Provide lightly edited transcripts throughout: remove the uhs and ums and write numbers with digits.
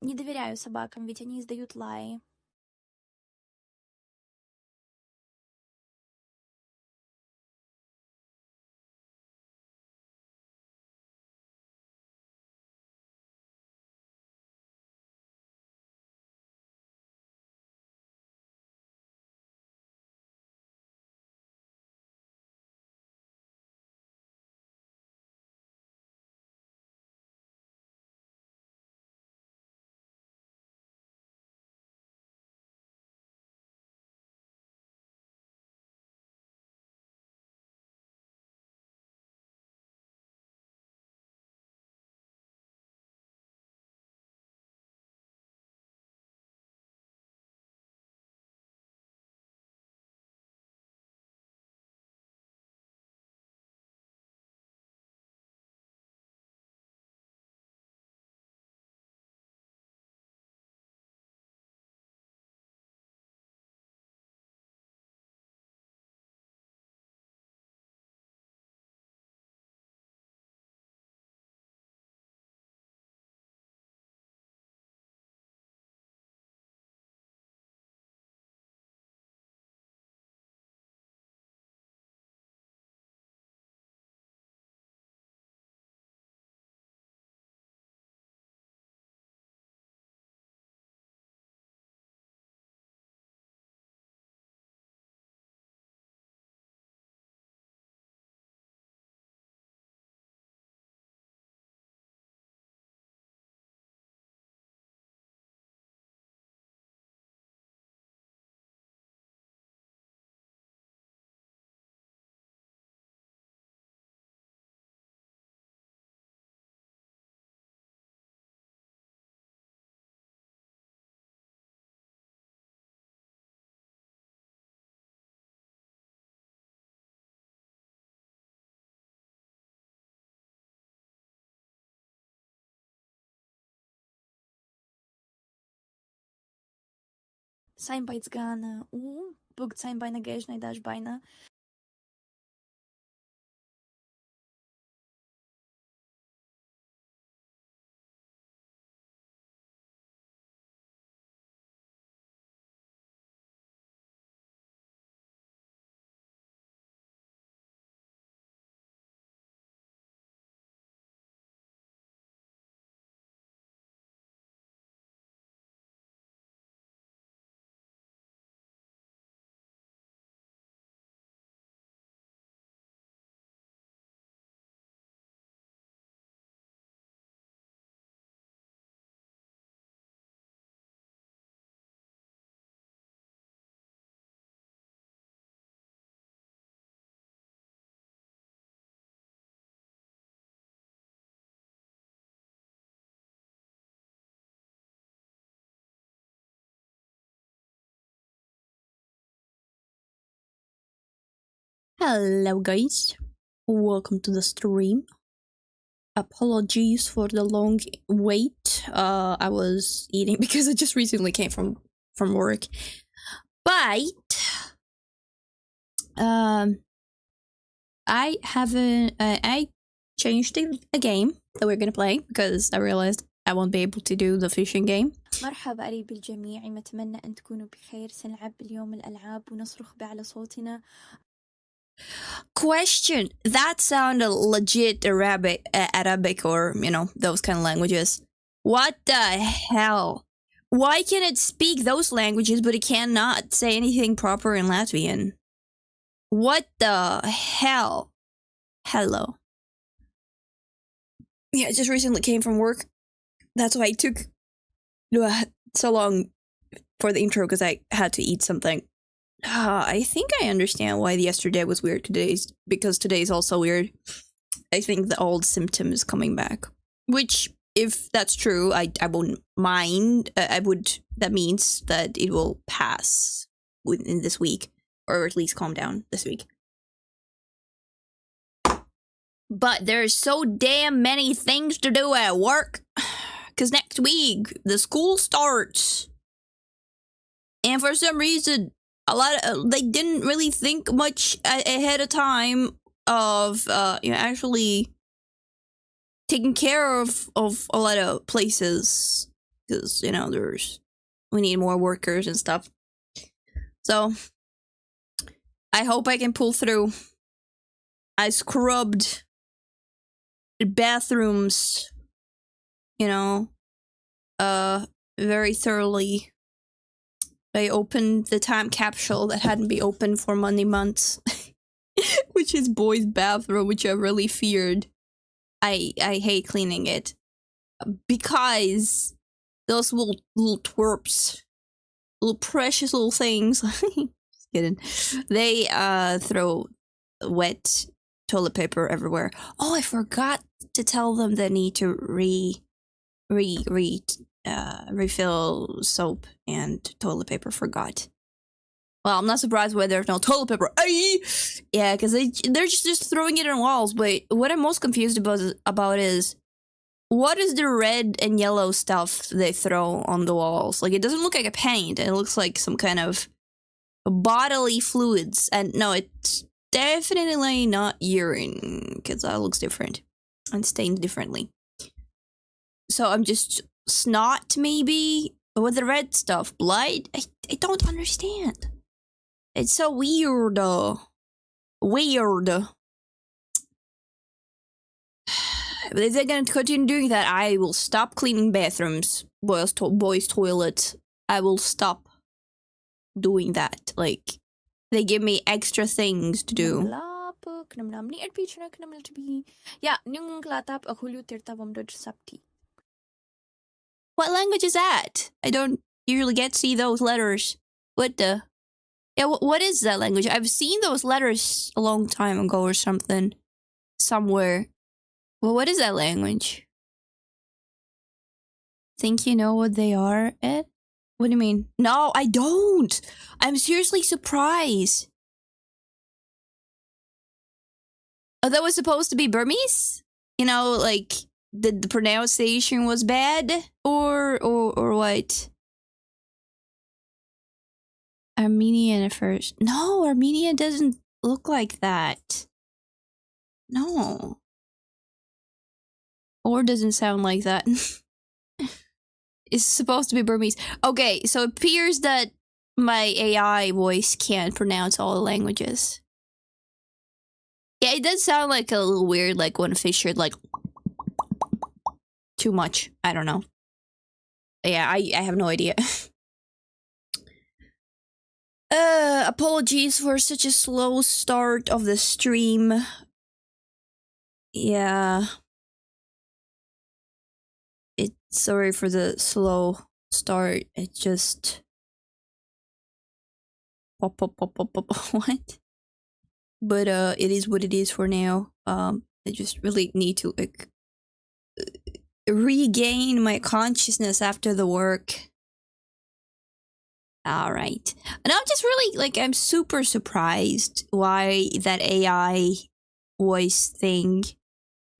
Не доверяю собакам, ведь они издают лаи. Сайн байцгаана. Бүгд сайн байна гэж найдаж байна. Hello guys, welcome to the stream. Apologies for the long wait. I was eating because I just recently came from work. But I haven't I changed a game that we're gonna play because I realized I won't be able to do the fishing game. مرحبا علي بالجميع، نتمنى أن تكونوا بخير. سنلعب اليوم الألعاب ونصرخ بأعلى صوتنا. Question. That sounded legit Arabic or, those kind of languages. What the hell? Why can it speak those languages but it cannot say anything proper in Latvian? What the hell? Hello. Yeah, I just recently came from work. That's why it took so long for the intro because I had to eat something. I think I understand why yesterday was weird because today is also weird. I think the old symptom is coming back. Which, if that's true, I wouldn't mind. That means that it will pass within this week. Or at least calm down this week. But there's so damn many things to do at work. Because next week, the school starts. And for some reason, they didn't really think much ahead of time of actually taking care of a lot of places, because we need more workers and stuff. So I hope I can pull through. I scrubbed bathrooms, very thoroughly. I opened the time capsule that hadn't been opened for many months, which is boys' bathroom, which I really feared. I hate cleaning it because those little twerps, little precious little things, just kidding, they throw wet toilet paper everywhere. Oh, I forgot to tell them they need to refill soap and toilet paper. Forgot. Well, I'm not surprised why there's no toilet paper. Aye! Yeah, because they're just throwing it on walls. But what I'm most confused about is what is the red and yellow stuff they throw on the walls? Like, it doesn't look like a paint. It looks like some kind of bodily fluids. And no, it's definitely not urine, because that looks different and stained differently. So I'm just snot, maybe, with the red stuff. Blood? I don't understand. It's so weird. Weird. If they're gonna continue doing that, I will stop cleaning bathrooms, boys' toilets. I will stop doing that. Like, they give me extra things to do. What language is that? I don't usually get to see those letters. What the? Yeah, what is that language? I've seen those letters a long time ago or something. Somewhere. Well, what is that language? Think you know what they are, Ed? What do you mean? No, I don't! I'm seriously surprised. Oh, that was supposed to be Burmese? Like, the pronunciation was bad? Or what? Armenian at first. No, Armenian doesn't look like that. No. Or doesn't sound like that. It's supposed to be Burmese. Okay, so it appears that my AI voice can't pronounce all the languages. Yeah, it does sound like a little weird, like when fish are like too much. I don't know. Yeah, I have no idea. Apologies for such a slow start of the stream. Yeah. Sorry for the slow start. It just pop. What? But it is what it is for now. I just really need to regain my consciousness after the work. All right. And I'm just really I'm super surprised why that AI voice thing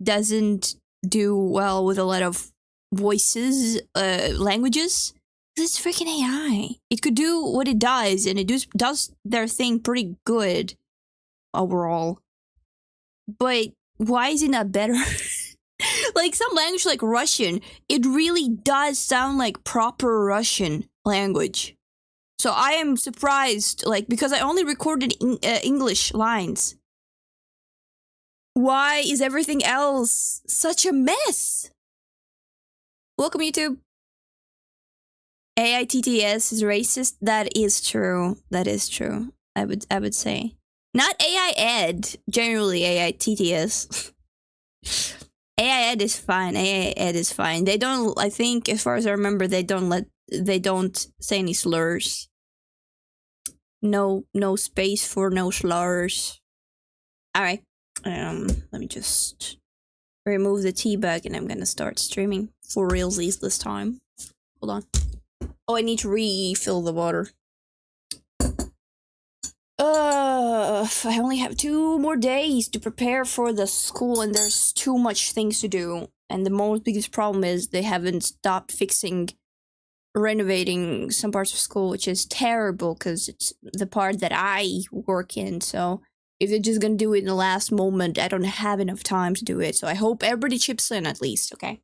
doesn't do well with a lot of voices, languages. It's freaking AI. It could do what it does, and it does their thing pretty good overall. But why is it not better? Like some language like Russian, it really does sound like proper Russian language. So I am surprised, because I only recorded English lines. Why is everything else such a mess? Welcome, YouTube. AITTS is racist. That is true. That is true. I would say. Not AI Ed. Generally AITTS. AI Ed is fine. AI Ed is fine. They don't. I think, as far as I remember, they don't say any slurs. No space for no slurs. All right. Let me just remove the tea bag, and I'm gonna start streaming for realsies this time. Hold on. Oh, I need to refill the water. I only have 2 more days to prepare for the school, and there's too much things to do. And the biggest problem is they haven't stopped renovating some parts of school, which is terrible because it's the part that I work in. So if they're just gonna do it in the last moment, I don't have enough time to do it. So I hope everybody chips in at least, okay?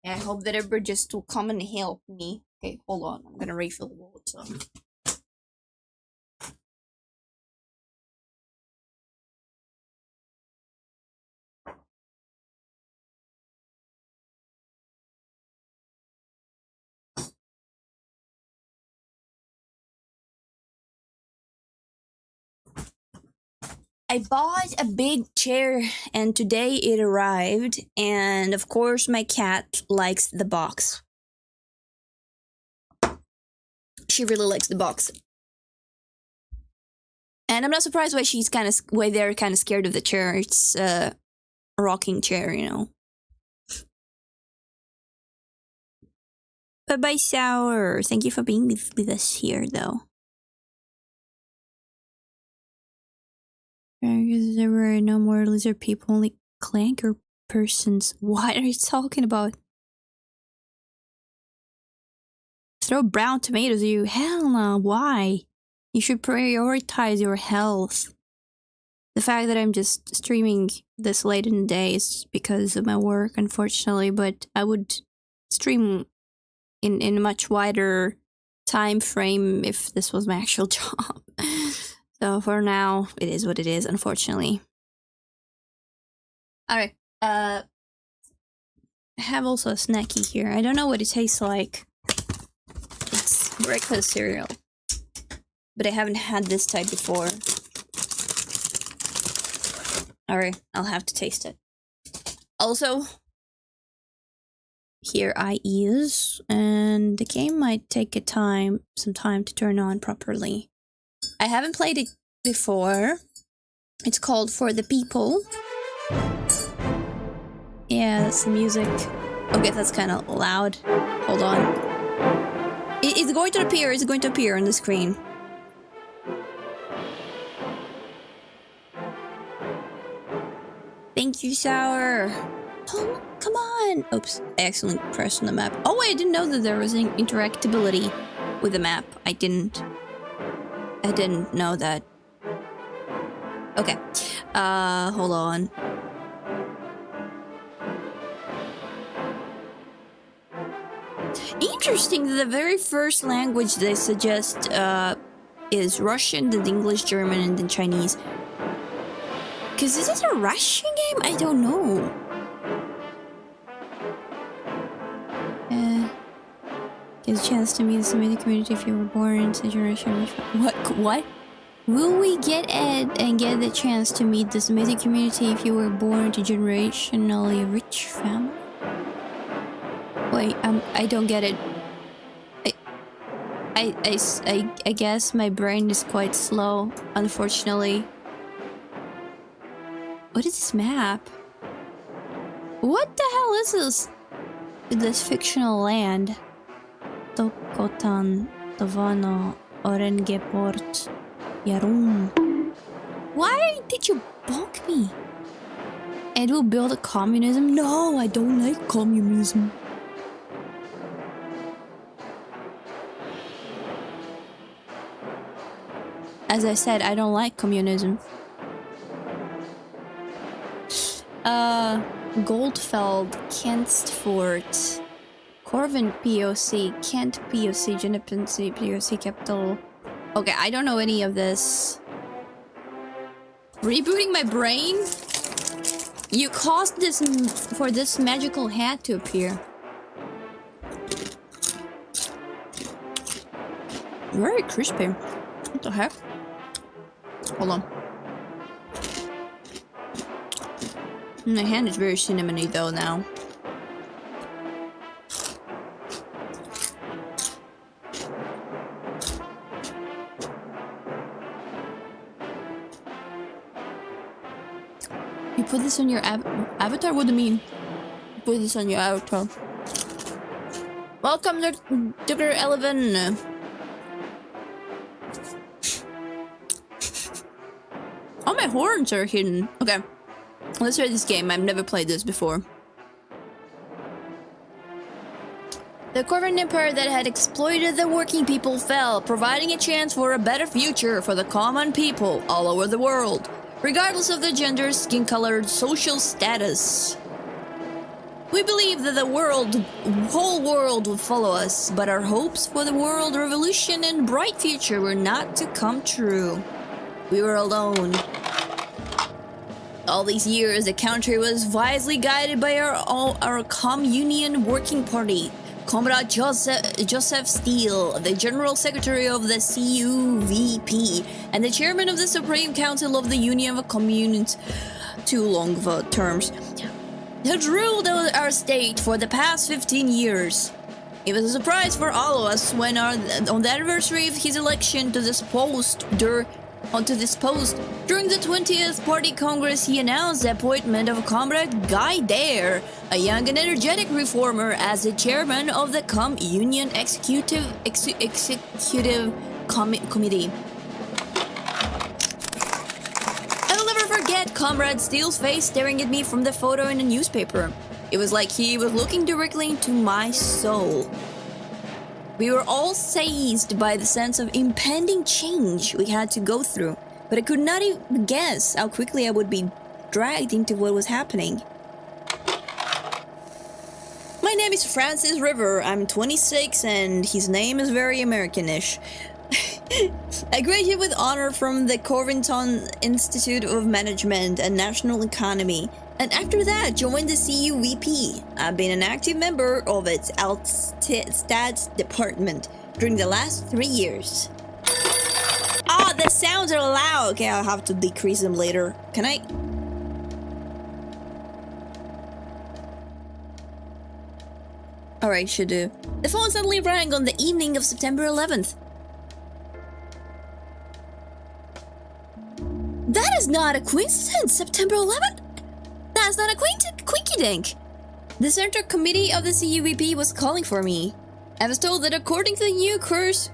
I hope that everybody just will come and help me. Okay, hold on. I'm gonna refill the water. I bought a big chair and today it arrived, and of course my cat likes the box. She really likes the box. And I'm not surprised why they're kind of scared of the chair. It's a rocking chair, you know. Bye-bye, Sour. Thank you for being with us here, though. Because there were no more lizard people, only clanker persons. What are you talking about? Throw brown tomatoes, you. Hell no, why? You should prioritize your health. The fact that I'm just streaming this late in the day is because of my work, unfortunately, but I would stream in a much wider time frame if this was my actual job. So for now, it is what it is, unfortunately. Alright, I have also a snacky here. I don't know what it tastes like. It's breakfast cereal. But I haven't had this type before. Alright, I'll have to taste it. Also, here I is, and the game might take some time to turn on properly. I haven't played it before. It's called For the People. Yeah, that's the music. Okay, that's kind of loud. Hold on. It's going to appear. It's going to appear on the screen. Thank you, Sour. Oh, come on. Oops, I accidentally pressed on the map. Oh, I didn't know that there was an interactability with the map. I didn't know that. Okay. Hold on. Interesting that the very first language they suggest is Russian, then English, German, and then Chinese. Because is it a Russian game? I don't know. Gives a chance to meet the Semitic community if you were born into a generation. What? Will we get Ed and get the chance to meet the Semitic community if you were born into generationally rich family? Wait, I don't get it. I guess my brain is quite slow, unfortunately. What is this map? What the hell is this? This fictional land. Tokotan, Tovano, Orengeport, Yarum. Why did you bonk me? Ed will build a communism? No, I don't like communism. As I said, I don't like communism. Goldfeld, Kentfort, Corvin POC, Kent POC, Junipen POC capital. Okay, I don't know any of this. Rebooting my brain? You caused this for this magical hat to appear. Very crispy. What the heck? Hold on. My hand is very cinnamony though now. You put this on your avatar? What do you mean? Put this on your avatar. Welcome to Dr. Eleven. All my horns are hidden. Okay. Let's try this game. I've never played this before. The Corvin Empire that had exploited the working people fell, providing a chance for a better future for the common people all over the world, regardless of their gender, skin color, social status. We believe that the whole world will follow us, but our hopes for the world revolution and bright future were not to come true. We were alone. All these years, the country was wisely guided by our Communion Working Party. Comrade Joseph Steele, the General Secretary of the CUVP, and the Chairman of the Supreme Council of the Union of Communes, too long of terms, had ruled our state for the past 15 years. It was a surprise for all of us when on the anniversary of his election to this post, during the 20th Party Congress, he announced the appointment of Comrade Guy Dare, a young and energetic reformer, as the chairman of the Union Executive Committee. I will never forget Comrade Steele's face staring at me from the photo in the newspaper. It was like he was looking directly into my soul. We were all seized by the sense of impending change we had to go through, but I could not even guess how quickly I would be dragged into what was happening. My name is Francis River. I'm 26 and his name is very Americanish. I graduated with honor from the Corvinton Institute of Management and National Economy, and after that joined the CUVP. I've been an active member of its Stats department during the last 3 years. Ah, the sounds are loud. Okay, I'll have to decrease them later. Can I? Alright, should do. The phone suddenly rang on the evening of September 11th. That is not a coincidence, September 11th? That's not a quinky-dink. The Central Committee of the CUVP was calling for me. I was told that according to the new course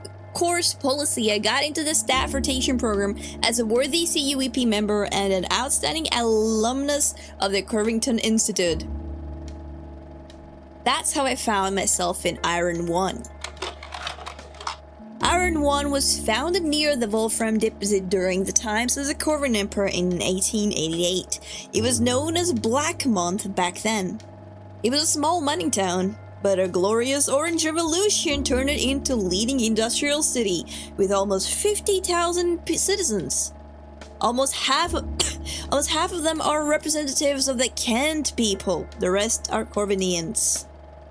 policy, I got into the staff rotation program as a worthy CUVP member and an outstanding alumnus of the Corvinton Institute. That's how I found myself in Iron 1. Iron 1 was founded near the Wolfram deposit during the times of the Corvin Emperor in 1888. It was known as Blackmont back then. It was a small mining town, but a glorious Orange Revolution turned it into a leading industrial city with almost 50,000 citizens. Almost half of them are representatives of the Kent people. The rest are Corvinians.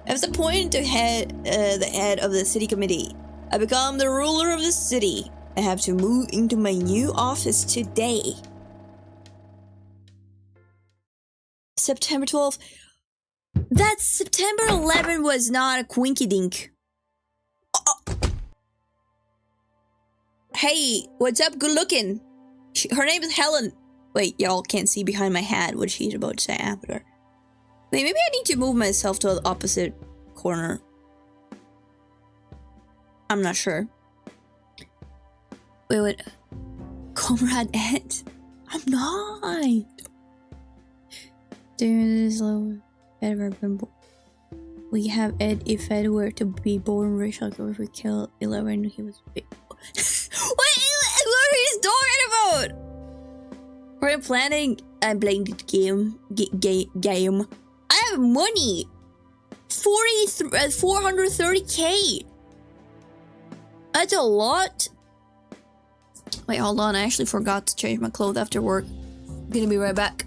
I was appointed to the head of the city committee. I become the ruler of the city. I have to move into my new office today. September 12th. That September 11th was not a quinky-dink. Hey, what's up? Good looking. Her name is Helen. Wait, y'all can't see behind my hat what she's about to say after. Wait, maybe I need to move myself to the opposite corner. I'm not sure. Wait. Comrade Ed? I'm not. During this level, ever been born. We have Ed if Ed were to be born racial, if we kill 11, he was big. What are you talking about? We're planning a blended game. I have money. 430k. That's a lot. Wait, hold on. I actually forgot to change my clothes after work. I'm gonna be right back.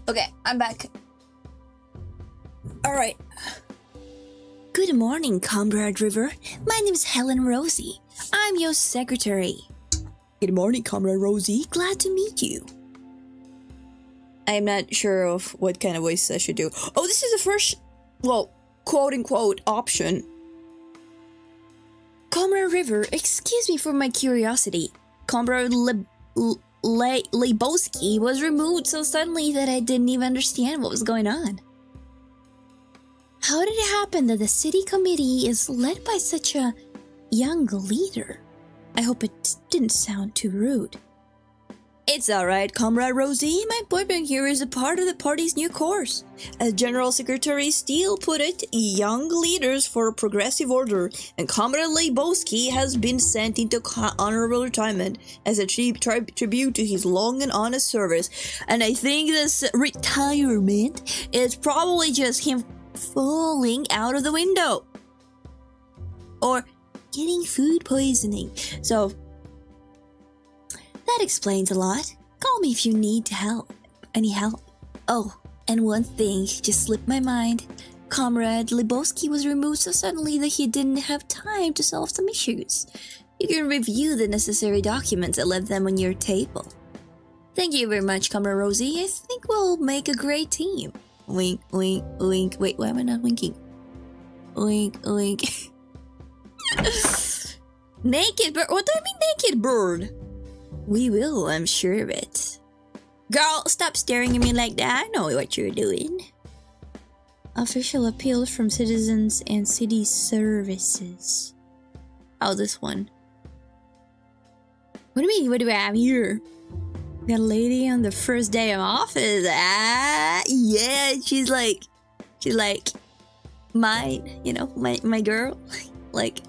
Okay, I'm back. Alright. Good morning, Comrade River. My name is Helen Rosie. I'm your secretary. Good morning, Comrade Rosie. Glad to meet you. I'm not sure of what kind of voice I should do. Oh, this is the first, well, quote-unquote option. Comrade River, excuse me for my curiosity. Comrade Lebowski was removed so suddenly that I didn't even understand what was going on. How did it happen that the city committee is led by such a young leader? I hope it didn't sound too rude. It's alright, Comrade Rosie. My appointment here is a part of the party's new course. As General Secretary Steele put it, young leaders for a progressive order, and Comrade Lebowski has been sent into honorable retirement as a tribute to his long and honest service. And I think this retirement is probably just him falling out of the window. Or getting food poisoning. So that explains a lot. Call me if you need any help. Oh, and one thing just slipped my mind. Comrade Lebowski was removed so suddenly that he didn't have time to solve some issues. You can review the necessary documents and left them on your table. Thank you very much, Comrade Rosie. I think we'll make a great team. Wink, wink, wink. Wait, why am I not winking? Wink, wink. Naked bird? What do I mean naked bird? We will, I'm sure of it. Girl, stop staring at me like that. I know what you're doing. Official appeals from citizens and city services. Oh, this one. What do you mean? What do I have here? Got a lady on the first day of office. Yeah, she's like my girl. Like,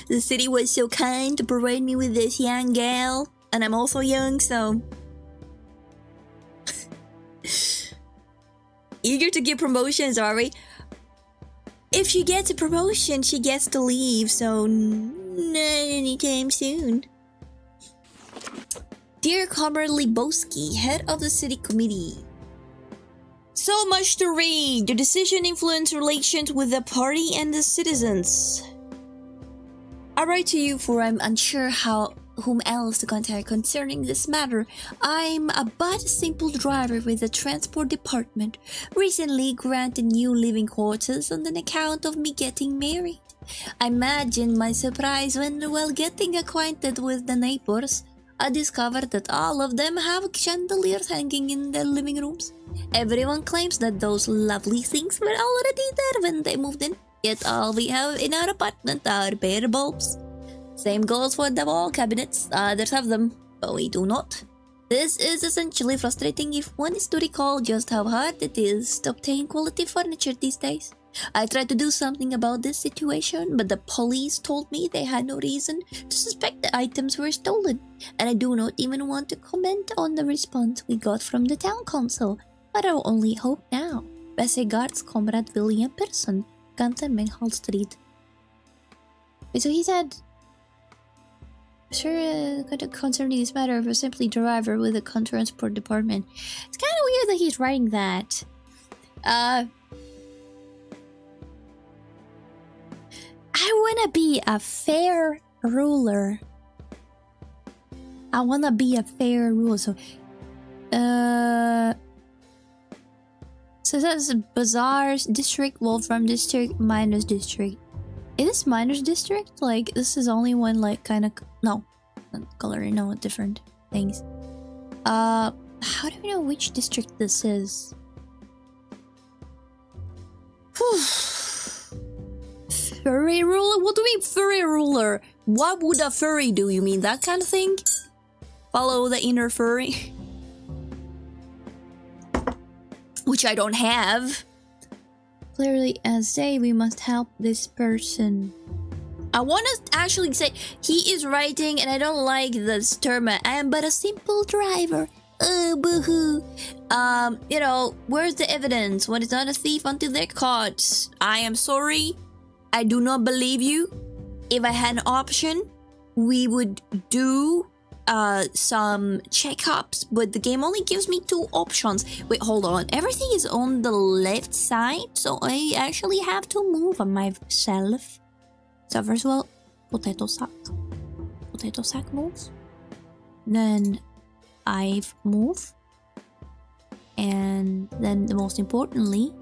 the city was so kind to provide me with this young gal, and I'm also young, so eager to get promotions, are we? If she gets a promotion, she gets to leave, so not anytime soon. Dear Comrade Lebowski, head of the city committee. So much to read. The decision influences relations with the party and the citizens. I write to you for I'm unsure whom else to contact concerning this matter. I'm but a simple driver with the transport department, recently granted new living quarters on an account of me getting married. I imagine my surprise when, while getting acquainted with the neighbors, I discovered that all of them have chandeliers hanging in their living rooms. Everyone claims that those lovely things were already there when they moved in. Yet all we have in our apartment are bare bulbs. Same goes for the wall cabinets. Others have them, but we do not. This is essentially frustrating if one is to recall just how hard it is to obtain quality furniture these days. I tried to do something about this situation, but the police told me they had no reason to suspect the items were stolen, and I do not even want to comment on the response we got from the town council. But our only hope now. Best regards, Comrade William Pearson, Cantonment Hall Street. So he said, sure, concerning this matter of a simply driver with the transport department. It's kind of weird that he's writing that. I wanna be a fair ruler. So it says Bazaars District, Wolfram District, Miners District. Is this Miners District? Like, this is only one, like, kind of... No. Not color, no, different things. How do we know which district this is? Furry ruler? What do you mean furry ruler? What would a furry do? You mean that kind of thing? Follow the inner furry? Which I don't have. Clearly, as say, we must help this person. I want to actually say he is writing, and I don't like this term. I am but a simple driver. Boo-hoo. You know, where's the evidence? One is not a thief until they're caught. I am sorry. I do not believe you. If I had an option, we would do some checkups, but the game only gives me 2 options. Wait, hold on. Everything is on the left side, so I actually have to move on myself. So first of all, potato sack. Potato sack moves. Then I've moved. and then the most importantly,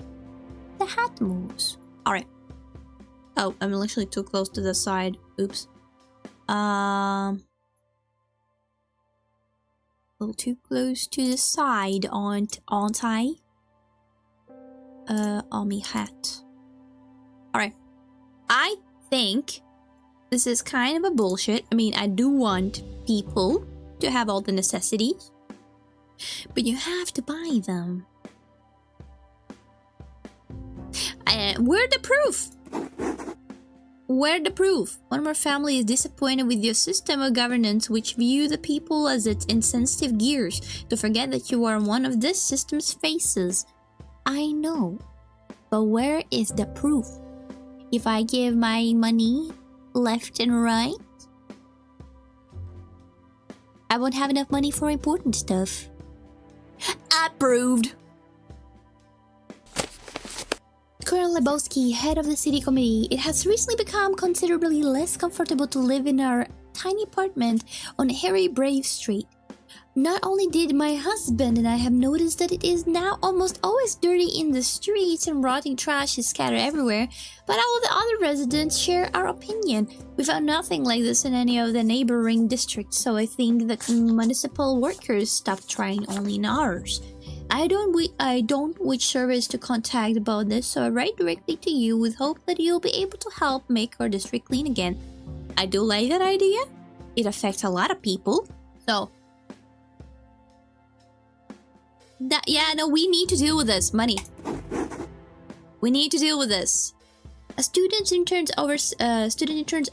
the hat moves. Alright. Oh, I'm literally too close to the side. Oops. A little too close to the side, aren't I? Army hat. Alright. I think this is kind of a bullshit. I mean, I do want people to have all the necessities, but you have to buy them. And where the proof? Where the proof? One more family is disappointed with your system of governance, which view the people as its insensitive gears, to forget that you are one of this system's faces. I know, but where is the proof? If I give my money left and right, I won't have enough money for important stuff. Approved. Colonel Lebowski, head of the city committee, it has recently become considerably less comfortable to live in our tiny apartment on Harry Brave Street. Not only did my husband and I have noticed that it is now almost always dirty in the streets and rotting trash is scattered everywhere, but all of the other residents share our opinion. We found nothing like this in any of the neighboring districts, so I think that municipal workers stopped trying only in ours. I don't which service to contact about this, so I write directly to you with hope that you'll be able to help make our district clean again. I do like that idea. It affects a lot of people, so... we need to deal with this. Money. We need to deal with this. A student intern's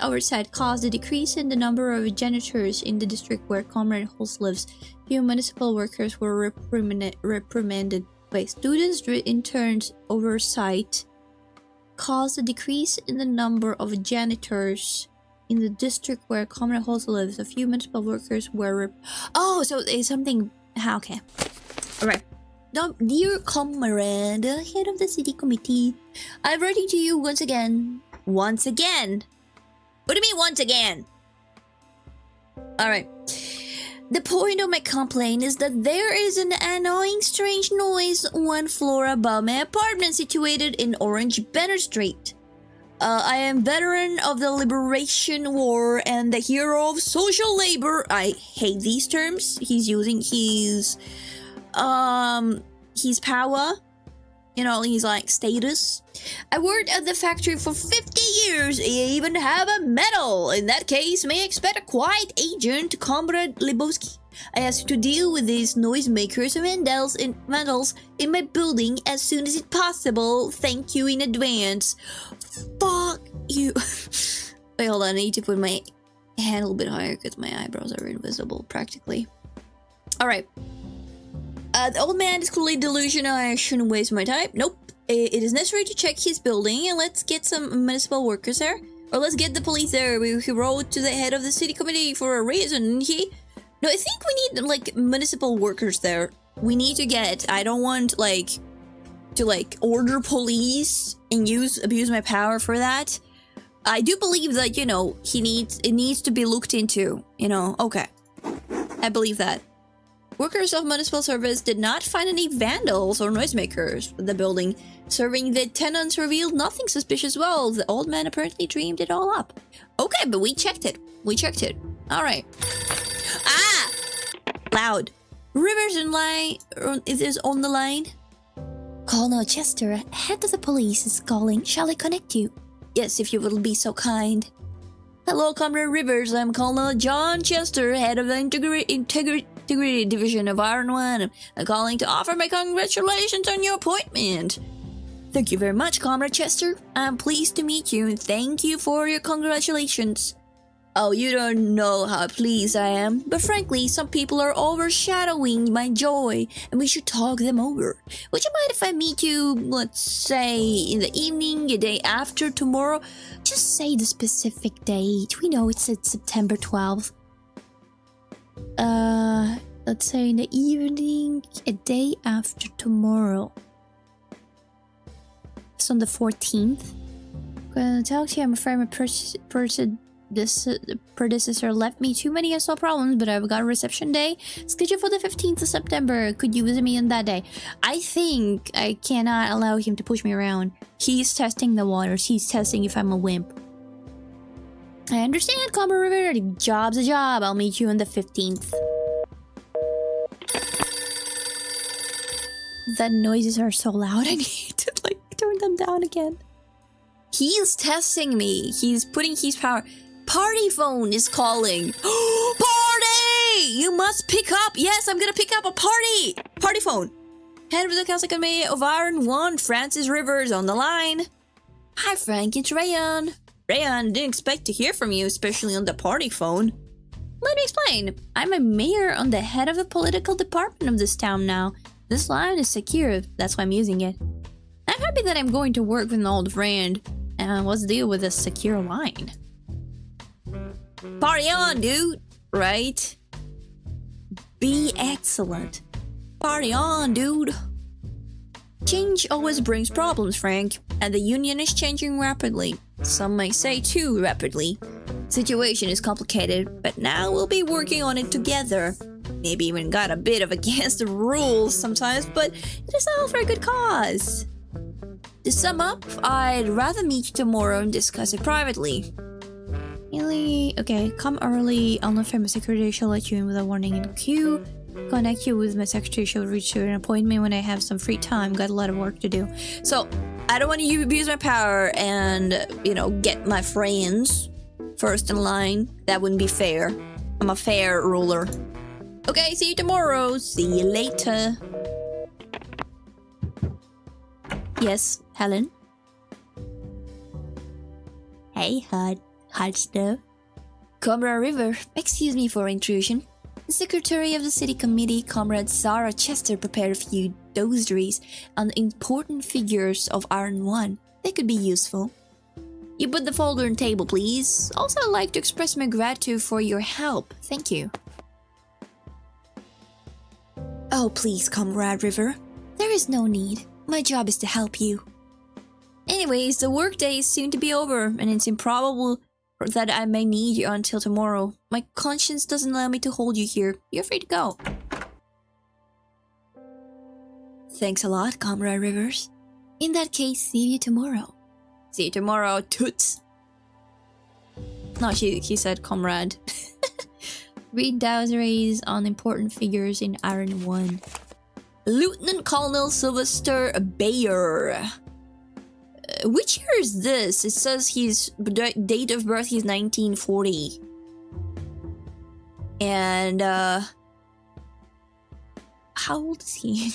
oversight caused a decrease in the number of janitors in the district where Comrade Holst lives. Few municipal workers were reprimanded. Wait, students' interns' oversight caused a decrease in the number of janitors in the district where Comrade Holst lives. A few municipal workers were so it's something. Okay. Alright. Now, dear comrade, head of the city committee, I'm writing to you once again. Once again? What do you mean once again? Alright. The point of my complaint is that there is an annoying strange noise one floor above my apartment situated in Orange Banner Street. I am veteran of the Liberation War and the hero of social labor. I hate these terms. He's using his power, he's like status. I worked at the factory for 50 years. I even have a medal. In that case, may I expect a quiet agent, Comrade Lebowski. I asked you to deal with these noisemakers and vandals in my building as soon as it's possible. Thank you in advance. Fuck you. Wait, hold on. I need to put my hand a little bit higher because my eyebrows are invisible practically. Alright. The old man is clearly delusional. I shouldn't waste my time. Nope. It is necessary to check his building and let's get some municipal workers there. Or let's get the police there. He wrote to the head of the city committee for a reason. No, I think we need, municipal workers there. We need to get... I don't want, to, order police and abuse my power for that. I do believe that, it needs to be looked into. Okay. I believe that. Workers of municipal service did not find any vandals or noisemakers. The building serving the tenants revealed nothing suspicious. Well, the old man apparently dreamed it all up. Okay, but we checked it. Alright. Ah! Loud. Rivers in line. Is on the line? Colonel Chester, head of the police, is calling. Shall I connect you? Yes, if you will be so kind. Hello, Comrade Rivers. I'm Colonel John Chester, head of the Integrity Division of Iron One. I'm calling to offer my congratulations on your appointment. Thank you very much, Comrade Chester. I'm pleased to meet you and thank you for your congratulations. Oh, you don't know how pleased I am, but frankly, some people are overshadowing my joy and we should talk them over. Would you mind if I meet you, let's say, in the evening, a day after tomorrow? Just say the specific date. We know it's September 12th. Let's say in the evening, a day after tomorrow. It's on the 14th. I'm gonna talk to you. I'm afraid my person this predecessor left me too many unsolved problems, but I've got a reception day scheduled for the 15th of September. Could you visit me on that day? I think I cannot allow him to push me around. He's testing the waters. He's testing if I'm a wimp. I understand, Comber River. The job's a job. I'll meet you on the 15th. The noises are so loud. I need to like turn them down again. He's testing me. He's putting his power. Party phone is calling. Party! You must pick up. Yes, I'm gonna pick up a party. Party phone. Head of the Council Committee of Iron 1, Francis Rivers on the line. Hi, Frank. It's Rayon. Rayon, didn't expect to hear from you, especially on the party phone. Let me explain. I'm a mayor on the head of the political department of this town now. This line is secure. That's why I'm using it. I'm happy that I'm going to work with an old friend. And what's the deal with a secure line? Party on, dude! Right? Be excellent. Party on, dude! Change always brings problems, Frank. And the Union is changing rapidly. Some might say too rapidly. Situation is complicated, but now we'll be working on it together. Maybe even got a bit of against the rules sometimes, but it is all for a good cause. To sum up, I'd rather meet you tomorrow and discuss it privately. Really? Okay, come early. I'll notify my secretary. She'll let you in with a warning in the queue. Connect you with my secretary. She'll reach you an appointment when I have some free time. Got a lot of work to do. So, I don't want to abuse my power and, get my friends first in line. That wouldn't be fair. I'm a fair ruler. Okay, see you tomorrow. See you later. Yes, Helen? Hey, hot stuff. Comrade River, excuse me for intrusion. The Secretary of the City Committee, Comrade Sarah Chester, prepared a few dosaries on important figures of Iron 1. They could be useful. You put the folder on the table, please. Also, I'd like to express my gratitude for your help. Thank you. Oh, please, Comrade River. There is no need. My job is to help you. Anyways, the workday is soon to be over, and it's improbable that I may need you until tomorrow. My conscience doesn't allow me to hold you here. You're free to go. Thanks a lot, Comrade Rivers. In that case, see you tomorrow. See you tomorrow, toots. No, he said comrade. Read dosaries on important figures in Iron 1. Lieutenant Colonel Sylvester Bayer. Which year is this? It says his date of birth is 1940. And, how old is he?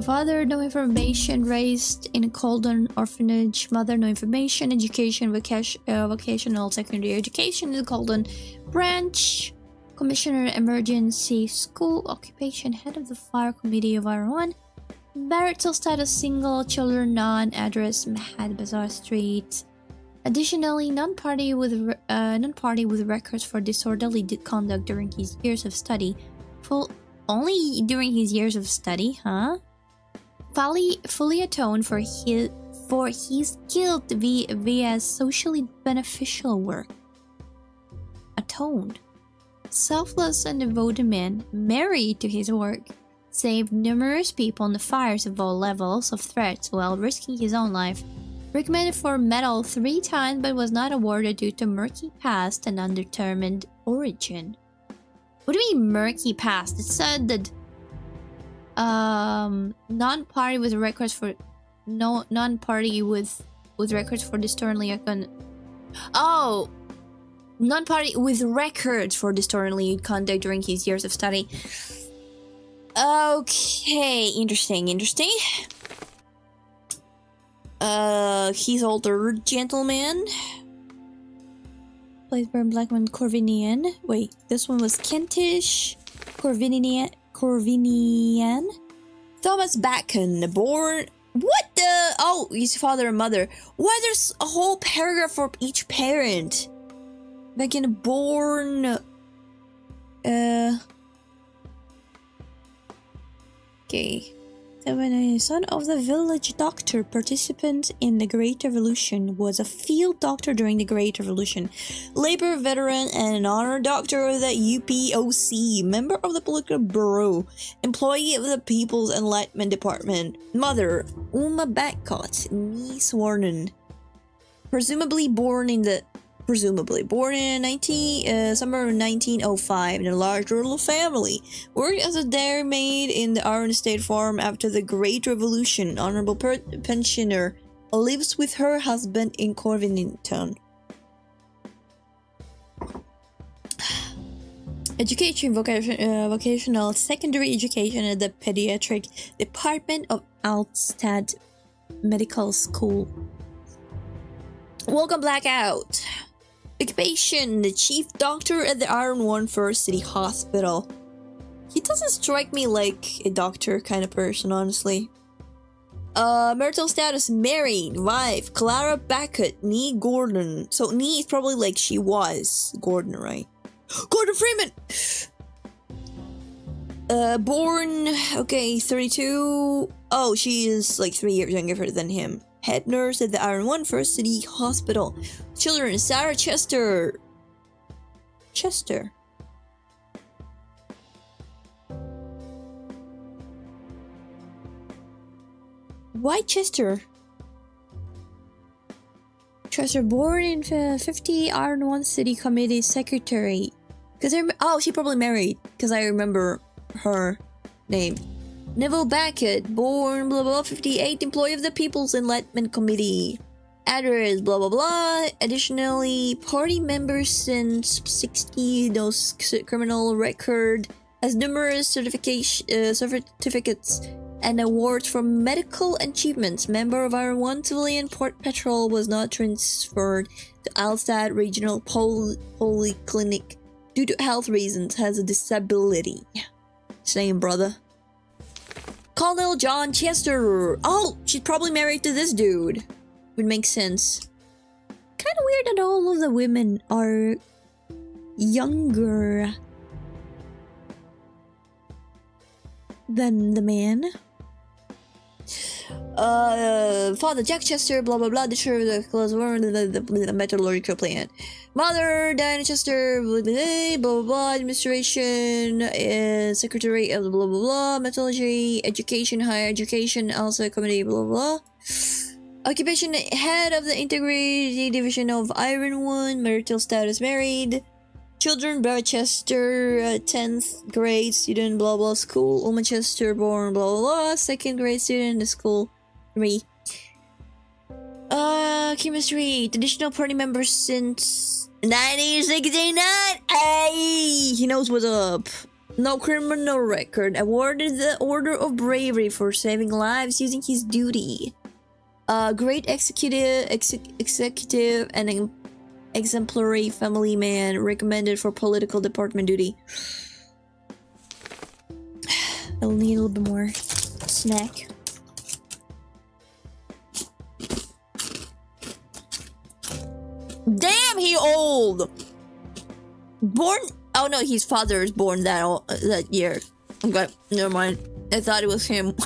Father, no information. Raised in a Colden orphanage. Mother, no information. Education, vocational secondary education in the Colden branch. Commissioner, Emergency School. Occupation, head of the Fire Committee of Iron 1. Marital status, single. Children, none. Address, Mahad Bazaar Street. Additionally, non-party with records for disorderly conduct during his years of study. Only during his years of study, huh? Fully atoned for his guilt via socially beneficial work. Atoned. Selfless and devoted man, married to his work, saved numerous people in the fires of all levels of threats while risking his own life. Recommended for medal 3 times but was not awarded due to murky past and undetermined origin. What do you mean murky past? It said that non-party with records for non-party with records for disorderly non-party with records for disorderly conduct during his years of study. Okay, interesting. He's older gentleman. Blaisburn Blackman Corvinian. Wait, this one was Kentish. Corvinian. Thomas Bacon, born... What the... Oh, his father and mother. Why there's a whole paragraph for each parent? Bacon, born... Okay. when a son of the village doctor, participant in the Great Revolution, was a field doctor during the Great Revolution, labor veteran, and an honor doctor of the UPOC, member of the Political Bureau, employee of the People's Enlightenment Department. Mother, Uma Bacot, niece Warren. Presumably born in summer of 1905 in a large rural family. Worked as a dairymaid in the Iron State Farm after the Great Revolution. Honorable pensioner. Lives with her husband in Corvington. Education, vocational secondary education at the pediatric department of Altstadt Medical School. Welcome Blackout. Occupation, the chief doctor at the Iron One First City Hospital. He doesn't strike me like a doctor kind of person, honestly. Marital status, married, wife, Clara Beckett, Nee Gordon. So Nee is probably like she was Gordon, right? Gordon Freeman! Born, okay, 32. Oh, she is like 3 years younger than him. Head nurse at the Iron One First City Hospital. Children, Sarah Chester. Why Chester? Chester, born in 50, Iron One City Committee Secretary. She probably married, because I remember her name. Neville Beckett, born blah blah 58, employee of the People's Enlightenment Committee. Address blah blah blah. Additionally, party member since 60, no criminal record, has numerous certificates and awards for medical achievements. Member of Iron One Civilian Port Patrol, was not transferred to Altstadt Regional Polyclinic due to health reasons. Has a disability. Same, brother. Colonel John Chester. Oh, she's probably married to this dude. Would make sense. Kind of weird that all of the women are younger than the man. Father Jack Chester, blah blah blah, the chair of the metallurgical plant. Mother Diana Chester, blah blah blah, blah administration, secretary of blah blah blah, metallurgy, education, higher education, also committee, blah blah. Occupation, head of the integrity division of Iron One. Marital status, married. Children, Barchester, 10th grade student, blah blah, school. Uma Chester, born, blah blah blah, 2nd grade student, school 3. Chemistry, traditional party member since 1969. Hey, he knows what's up. No criminal record. Awarded the Order of Bravery for saving lives using his duty. Great executive and exemplary family man, recommended for political department duty. I'll need a little bit more snack. Damn, he old. Born. Oh no, his father is born that year. Okay, never mind. I thought it was him.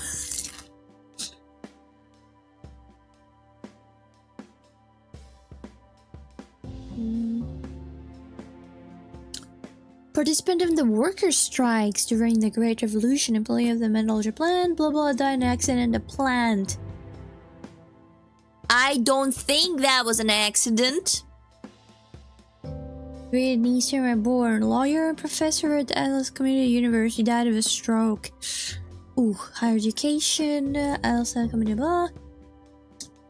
Participant in the workers' strikes during the Great Revolution, employee of the metallurgy plant, blah blah, died in an accident in the plant. I don't think that was an accident. Vietnamese were born, lawyer and professor at Alice Community University, died of a stroke. Ooh, higher education, Alice Community, blah.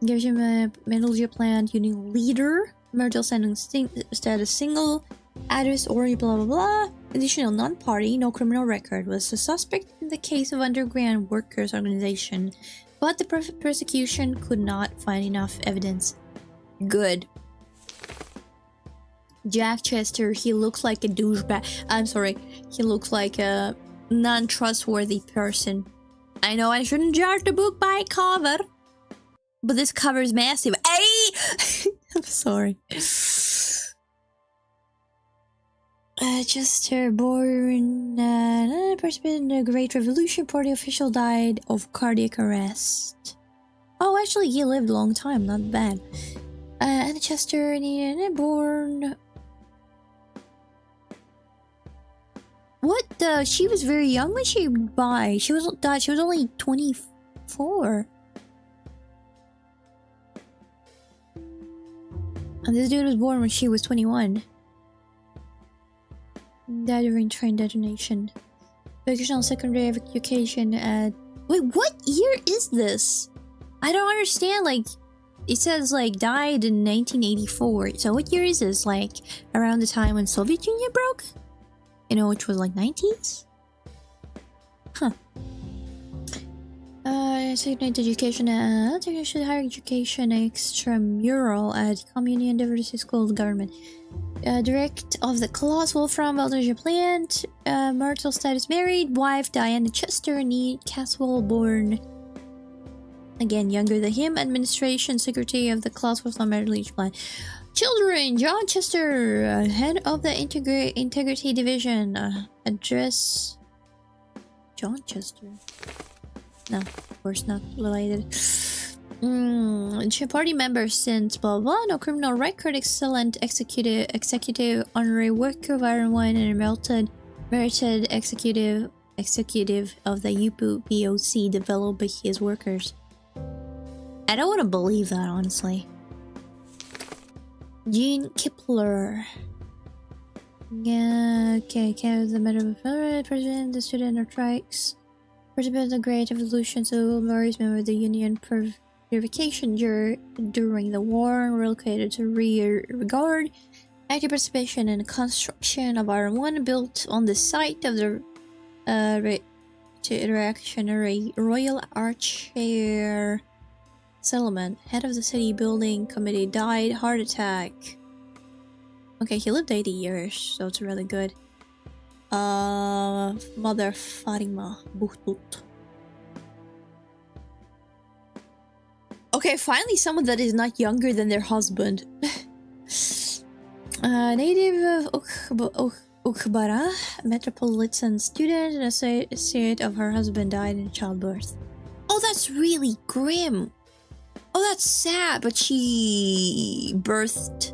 Gives him a metallurgy plant union leader, marital status single. Address or blah blah blah. Additional non-party, no criminal record. Was a suspect in the case of underground workers organization, but the prosecution could not find enough evidence. Good. Jack Chester, he looks like a douchebag. I'm sorry, he looks like a non-trustworthy person. I know I shouldn't judge the book by cover, but this cover is massive. Hey! I'm sorry. Chester, born participant in the Great Revolution. Party official died of cardiac arrest. Oh, actually, he lived a long time. Not bad. Anna Chester, born. What the? She was very young when she died. She was only 24. And this dude was born when she was 21. Died during train detonation. Vocational secondary education at... Wait, what year is this? I don't understand, like... It says, like, died in 1984. So what year is this? Like, around the time when Soviet Union broke? You know, which was, like, 90s? Huh. Secondary education at... higher education extramural at Communion Diversity School of Government. Direct of the class, Wolfram Eldership Plant. Marital status married. Wife Diana Chester, Nee Caswell, born again younger than him. Administration secretary of the class, Wolfram Eldership Plant. Children: John Chester, head of the Integrity Division. Address: John Chester. No, of course not related. Party member since blah blah, no criminal record, excellent executive honorary worker of Iron One, and merited executive of the UPU POC developed by his workers. I don't want to believe that, honestly. Gene Kipler. Yeah, okay, the matter of president, the student of strikes, participant of the Great Revolution, so various member of the Union Purification during the war, relocated to rear guard, active participation in the construction of Iron One, built on the site of the reactionary Royal Archer settlement. Head of the city building committee, died heart attack. Okay, he lived 80 years, so it's really good. Mother Fatima Buhtut. Okay, finally someone that is not younger than their husband. Native of Ukhbara, metropolitan student, and associate of her husband died in childbirth. Oh, that's really grim. Oh, that's sad, but she birthed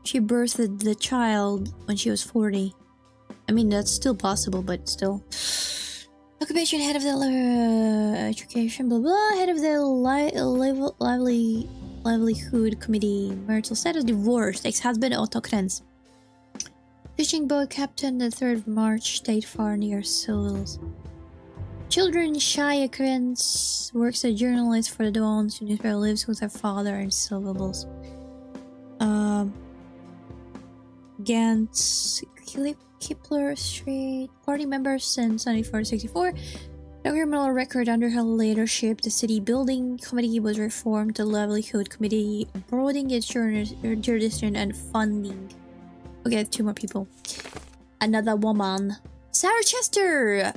the child when she was 40. I mean, that's still possible, but still. Occupation: head of the education, blah blah. Head of the livelihood committee. Marital status: divorced. Ex-husband Otto Krenz. Fishing boat captain, the 3rd of March, state far near Silvils. Children: Shia Krenz works as a journalist for the Dawns newspaper, lives with her father in Silvils. Gantz Kipler Street. Party member since 1964. No criminal record. Under her leadership, the city building committee was reformed. The livelihood committee broadening its jurisdiction and funding. Okay, 2 more people. Another woman. Sarah Chester!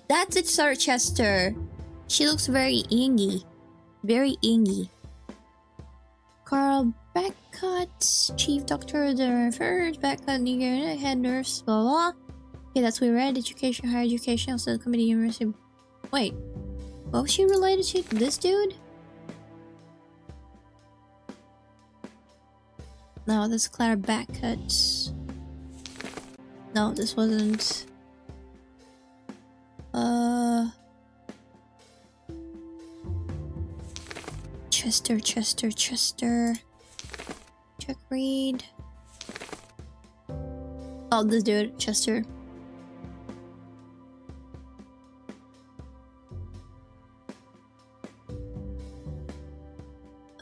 That's it, Sarah Chester. She looks very ingy. Very ingy. Carl Beckott, chief doctor, the first Beckott, head nurse, blah blah. Okay, that's what we read. Education, higher education, also the committee, university. Wait, what was she related to? This dude? No, this is Clara Beckott. No, this wasn't. Chester. Check read. Oh, this dude, Chester.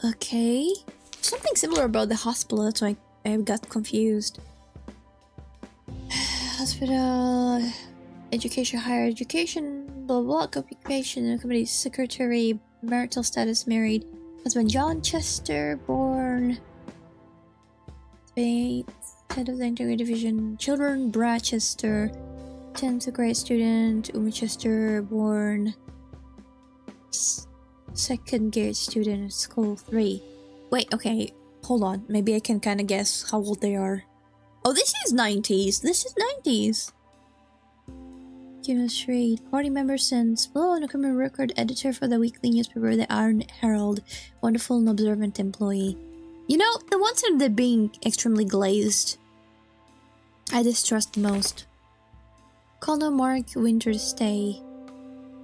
Okay. Something similar about the hospital, that's why I got confused. Hospital, education, higher education, blah blah, occupation, committee secretary, marital status, married, husband John Chester, born 8th, head of the Integrity Division, children, Brad Chester, 10th grade student, Uma Chester, born 2nd grade student, school 3. Wait, okay, hold on. Maybe I can kind of guess how old they are. Oh, this is 90s. This is 90s. Chemistry. Party member since below on a criminal record editor for the weekly newspaper, the Iron Herald. Wonderful and observant employee. You know, the ones that are being extremely glazed, I distrust the most. Colonel Mark Winterstay.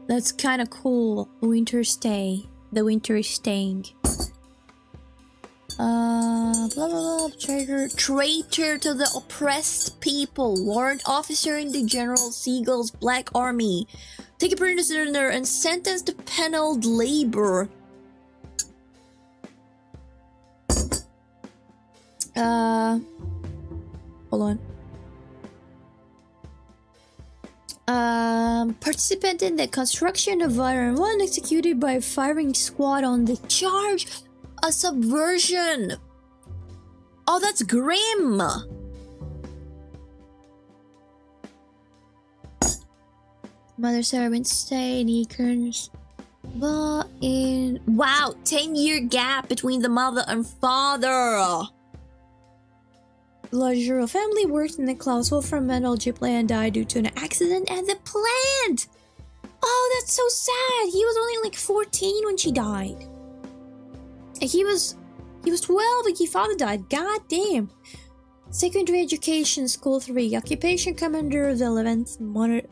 That's kind of cool. Winterstay. The winter is staying. Blah blah blah. Traitor to the oppressed people. Warrant officer in the General Siegel's Black Army. Take a prisoner and sentenced to penal labor. Hold on. Participant in the construction of Iron 1 executed by firing squad on the charge of subversion. Oh, that's grim. Mother Sarah Winstead and Ekers. But in wow, 10-year gap between the mother and father. Larger family worked in the Klaus Wolfram Metal plant died due to an accident at the plant. Oh, that's so sad. He was only like 14 when she died. He was 12 when his father died. God damn. Secondary education, school 3, occupation commander of the 11th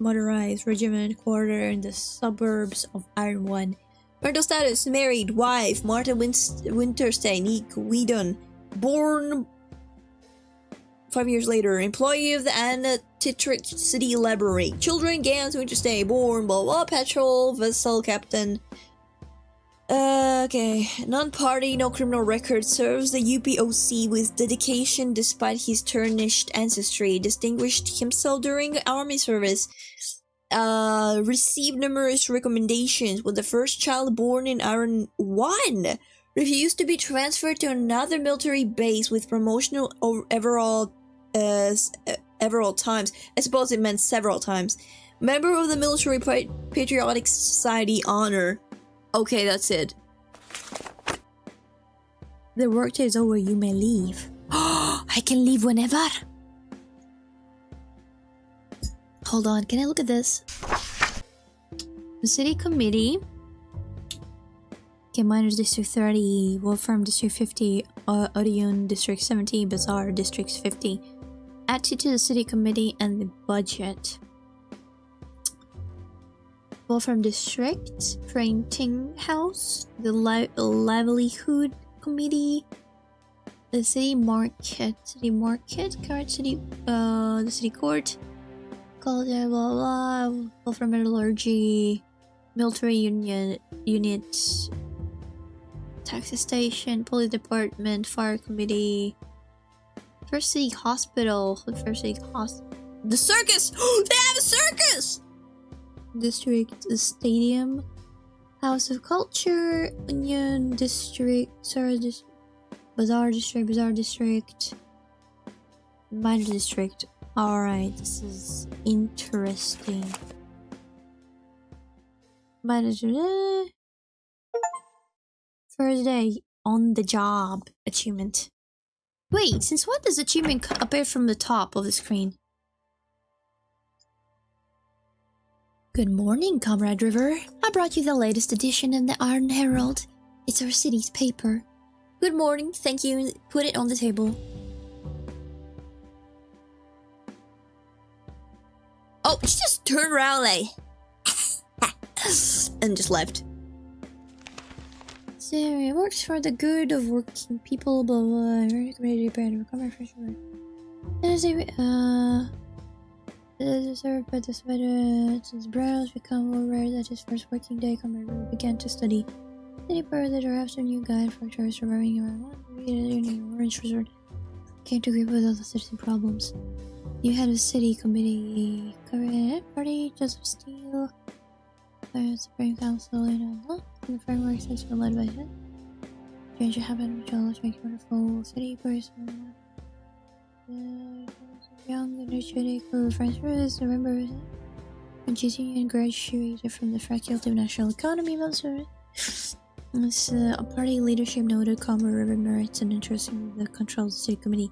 Motorized Regiment quarter in the suburbs of Iron 1. Marital status, married, wife, Martha Winterstein, Whedon, born 5 years later, employee of the Anna Titrick City Library. Children, Gans Winterstein, born, blah blah, petrol, vessel captain. Okay. Non-party, no criminal record, serves the UPOC with dedication despite his tarnished ancestry. Distinguished himself during army service. Received numerous recommendations. Was the first child born in Iron 1. Refused to be transferred to another military base with promotional overall several times. I suppose it meant several times. Member of the Military Patriotic Society honor. Okay, that's it. The workday is over, you may leave. I can leave whenever. Hold on, can I look at this? The city committee. Okay, Miners District 30, Wolfram District 50, Odeon District 70, Bazaar District 50. Attitude to the city committee and the budget. Wolfram District, Printing House, the Livelihood Committee, the City Market, Court, the City Court, called blah blah, Wolfram Metallurgy, Military Unit, Taxi Station, Police Department, Fire Committee, First City Hospital, the circus! They have a circus! District, the Stadium, House of Culture, Union District, Bazaar District, Minor District. Alright, this is interesting. First day on the job achievement. Wait, since when does achievement appear from the top of the screen? Good morning, Comrade River. I brought you the latest edition of the Iron Herald. It's our city's paper. Good morning, thank you. Put it on the table. Oh, she just turned around like... and just left. Syria works for the good of working people, blah blah. Served by the sweater since Browse become aware that his first working day, Comrade began to study. City Parliament after new guide for choice surviving around one Orange Resort came to grips with all the citizen problems. You had a city committee, party, Joseph Steele, Supreme Council, and the framework has been led by him. Change to happen, which always makes wonderful city person. Young energetic friends remember when she's union graduated from the Faculty of National Economy. This party leadership noted Comrade River merits and interest in the control of the city committee.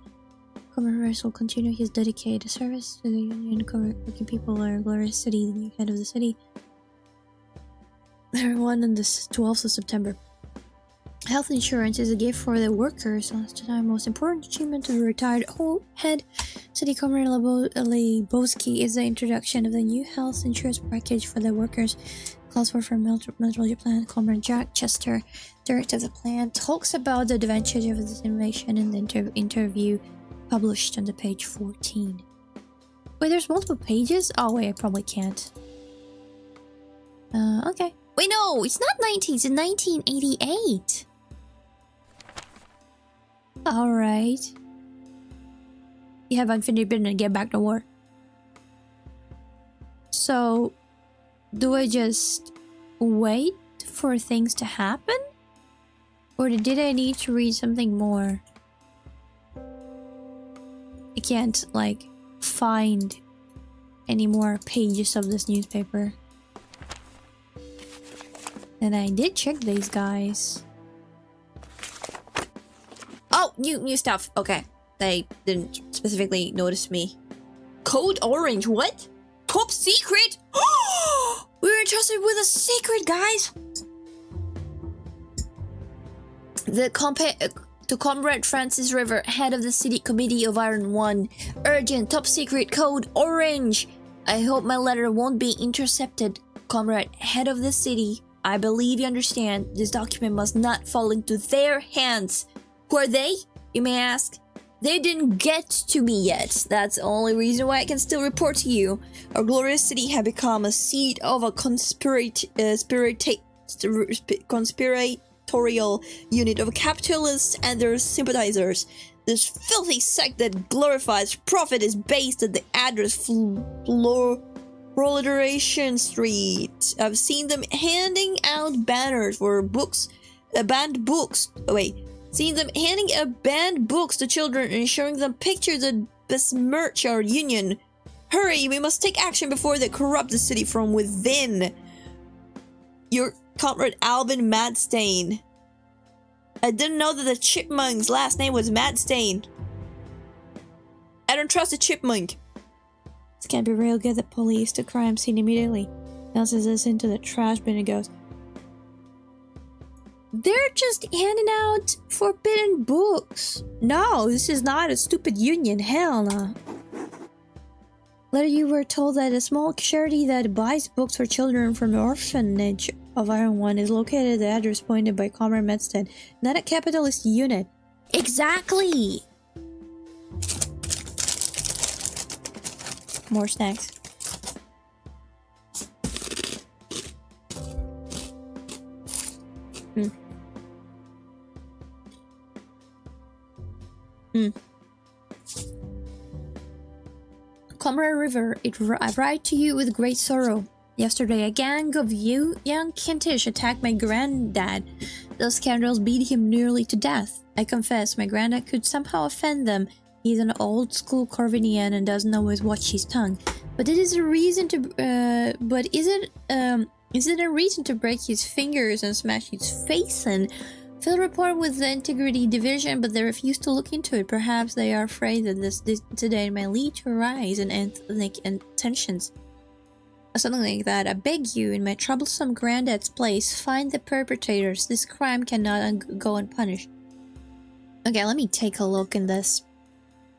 Comrade Rivers will continue his dedicated service to the union, working people are glorious city, the new head of the city. Everyone on this 12th of September. Health insurance is a gift for the workers. That's the most important achievement of the retired head. City Comrade Lebowski is the introduction of the new health insurance package for the workers. Calls for Metrology Plan. Comrade Jack Chester, director of the plan, talks about the advantage of this innovation in the interview published on the page 14. Wait, there's multiple pages? Oh wait, I probably can't. Okay. Wait, no, it's not 19, it's 1988. Alright. You have unfinished business and get back to work. So, do I just wait for things to happen? Or did I need to read something more? I can't, like, find any more pages of this newspaper. And I did check these guys. Oh, new stuff. Okay. They didn't specifically notice me. Code Orange, what? Top secret? We're entrusted with a secret, guys! To Comrade Francis River, head of the City Committee of Iron 1. Urgent, top secret, code Orange. I hope my letter won't be intercepted. Comrade, head of the city. I believe you understand. This document must not fall into their hands. Who are they? You may ask. They didn't get to me yet. That's the only reason why I can still report to you. Our glorious city had become a seat of a conspiratorial unit of capitalists and their sympathizers. This filthy sect that glorifies profit is based at the address Proletarian Street. I've seen them handing out banners for books, banned books. Seen them handing out banned books to children and showing them pictures that besmirch our union. Hurry, we must take action before they corrupt the city from within. Your Comrade Alvin Madstain. I didn't know that the chipmunk's last name was Madstain. I don't trust a chipmunk. This can't be real. Get the police to crime scene immediately. Bounces this into the trash bin and goes. They're just handing out forbidden books. No, this is not a stupid union. Hell no. Later you were told that a small charity that buys books for children from the orphanage of Iron One is located at the address pointed by Comrade Medstead, not a capitalist unit. Exactly! More snacks. Comrade River, I write to you with great sorrow. Yesterday, a gang of you young Kentish attacked my granddad. Those scoundrels beat him nearly to death. I confess, my granddad could somehow offend them. He's an old-school Corvinian and doesn't always watch his tongue. But it is a reason to. Is it a reason to break his fingers and smash his face in? Phil report with the Integrity Division, but they refuse to look into it. Perhaps they are afraid that this today may lead to a rise in ethnic tensions. Or something like that. I beg you, in my troublesome granddad's place, find the perpetrators. This crime cannot go unpunished. Okay, let me take a look in this.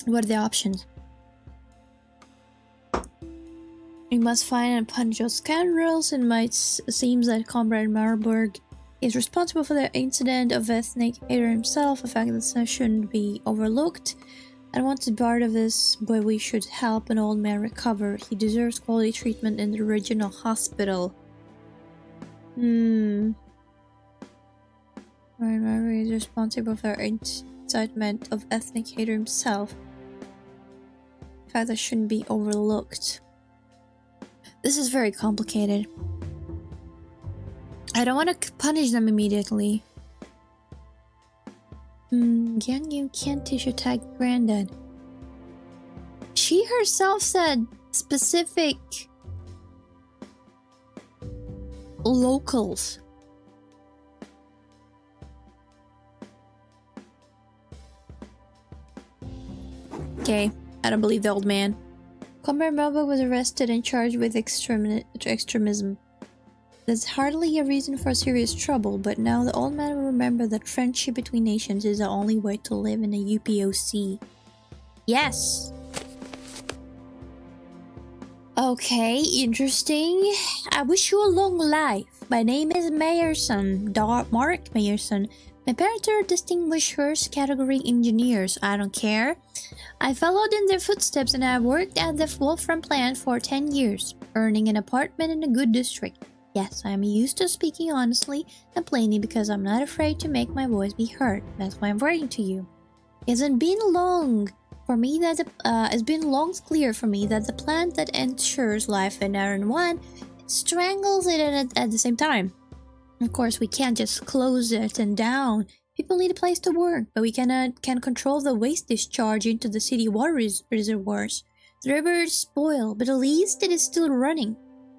What are the options? We must find and punish those scoundrels. It might seem that Comrade Marburg is responsible for the incident of ethnic hater himself, a fact that shouldn't be overlooked. I don't want to be part of this, but we should help an old man recover. He deserves quality treatment in the regional hospital. Comrade Marburg is responsible for the incitement of ethnic hater himself, a fact that shouldn't be overlooked. This is very complicated. I don't want to punish them immediately. Young you Kentish attack granddad. She herself said specific locals. Okay, I don't believe the old man. Comrade Melba was arrested and charged with extremism. That's hardly a reason for serious trouble, but now the old man will remember that friendship between nations is the only way to live in a UPOC. Yes! Okay, interesting. I wish you a long life. My name is Meyerson, Mark Meyerson. My parents are distinguished first category engineers. I don't care. I followed in their footsteps and I worked at the Wolfram plant for 10 years, earning an apartment in a good district. Yes, I am used to speaking honestly and plainly because I'm not afraid to make my voice be heard. That's why I'm writing to you. It's been long clear for me that the plant that ensures life in Iron-1 strangles it at the same time. Of course, we can't just close it and down. People need a place to work, but we can control the waste discharge into the city water reservoirs. The river is spoiled, but at least it is still running.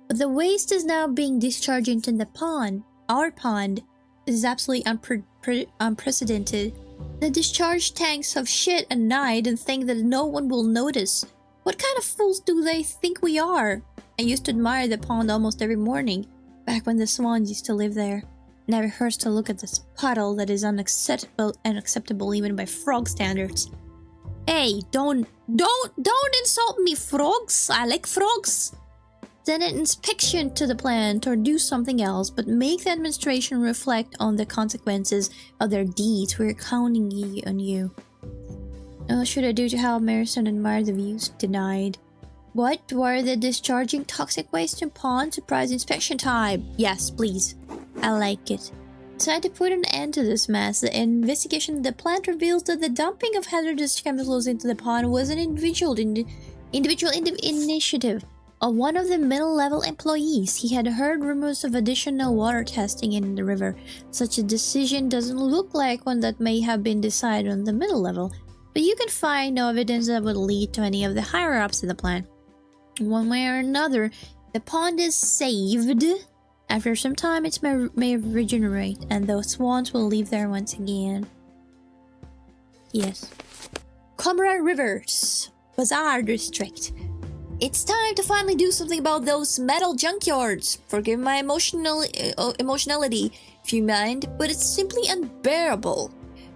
But the waste is now being discharged into the pond. Our pond. This is absolutely unprecedented. The discharge tanks have shit at night and think that no one will notice. What kind of fools do they think we are? I used to admire the pond almost every morning, back when the swans used to live there. And I rehearsed to look at this puddle that is unacceptable even by frog standards. Hey, don't insult me, frogs! I like frogs! Send an inspection to the plant or do something else, but make the administration reflect on the consequences of their deeds. We're counting on you. What should I do to help Meyerson admire the views? Denied. What? Were they discharging toxic waste in pond? Surprise inspection time. Yes, please. I like it. Decided to put an end to this mess. The investigation of the plant reveals that the dumping of hazardous chemicals into the pond was an individual initiative of one of the middle-level employees. He had heard rumors of additional water testing in the river. Such a decision doesn't look like one that may have been decided on the middle level, but you can find no evidence that would lead to any of the higher-ups in the plant. One way or another, the pond is saved. After some time, it may regenerate, and those swans will live there once again. Yes. Comrade Rivers, Bazaar District. It's time to finally do something about those metal junkyards. Forgive my emotionality, if you mind, but it's simply unbearable.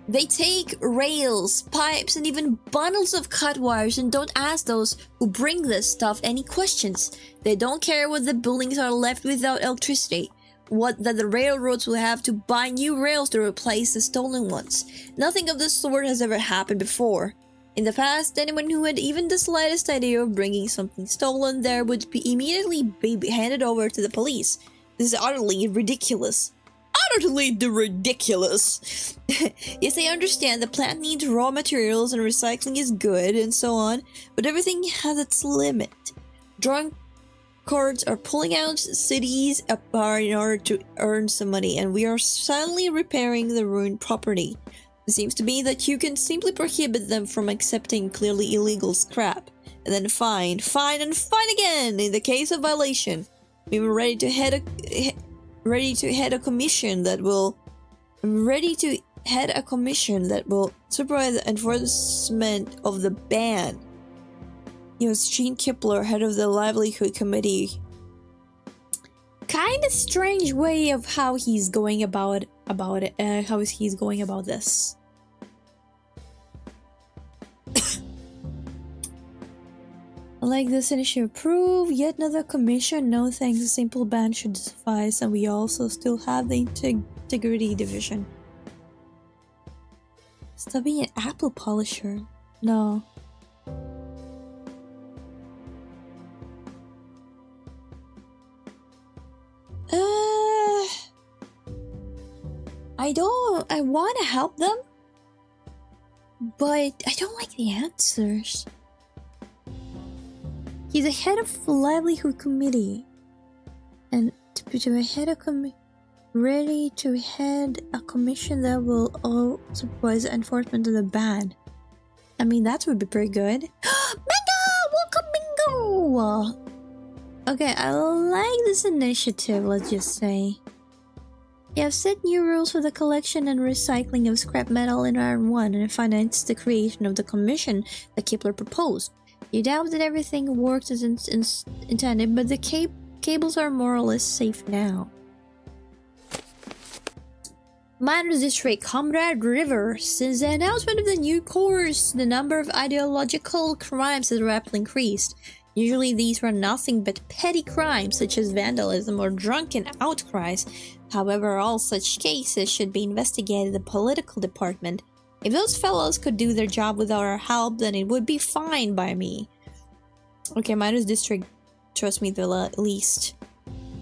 They take rails, pipes, and even bundles of cut wires and don't ask those who bring this stuff any questions. They don't care what the buildings are left without electricity, that the railroads will have to buy new rails to replace the stolen ones. Nothing of this sort has ever happened before. In the past, anyone who had even the slightest idea of bringing something stolen there would immediately be handed over to the police. This is utterly ridiculous. Utterly ridiculous! Yes, I understand the plant needs raw materials and recycling is good and so on, but everything has its limit. Drunkards are pulling out cities apart in order to earn some money, and we are silently repairing the ruined property. It seems to me that you can simply prohibit them from accepting clearly illegal scrap, and then fine, and fine again in the case of violation. We were ready to head a commission that will supervise the enforcement of the ban. It was Gene Kipler, head of the Livelihood Committee. Kind of strange way of how he's going about it. How is he's going about this? Like this initiative approved, yet another commission. No thanks, a simple ban should suffice, and we also still have the integrity division. Stop being an apple polisher. No. I want to help them, but I don't like the answers. He's the head of the Livelihood Committee, and to be head of ready to head a commission that will all supervise the enforcement of the ban. I mean, that would be pretty good. Bingo! Welcome, bingo! Okay, I like this initiative, let's just say. They have set new rules for the collection and recycling of scrap metal in Iron 1 and financed the creation of the commission that Kepler proposed. You doubt that everything worked as intended, but the cables are more or less safe now. Miners District, Comrade River. Since the announcement of the new course, the number of ideological crimes has rapidly increased. Usually these were nothing but petty crimes such as vandalism or drunken outcries. However, all such cases should be investigated in the political department. If those fellows could do their job without our help, then it would be fine by me. Okay, Miners District, trust me the least.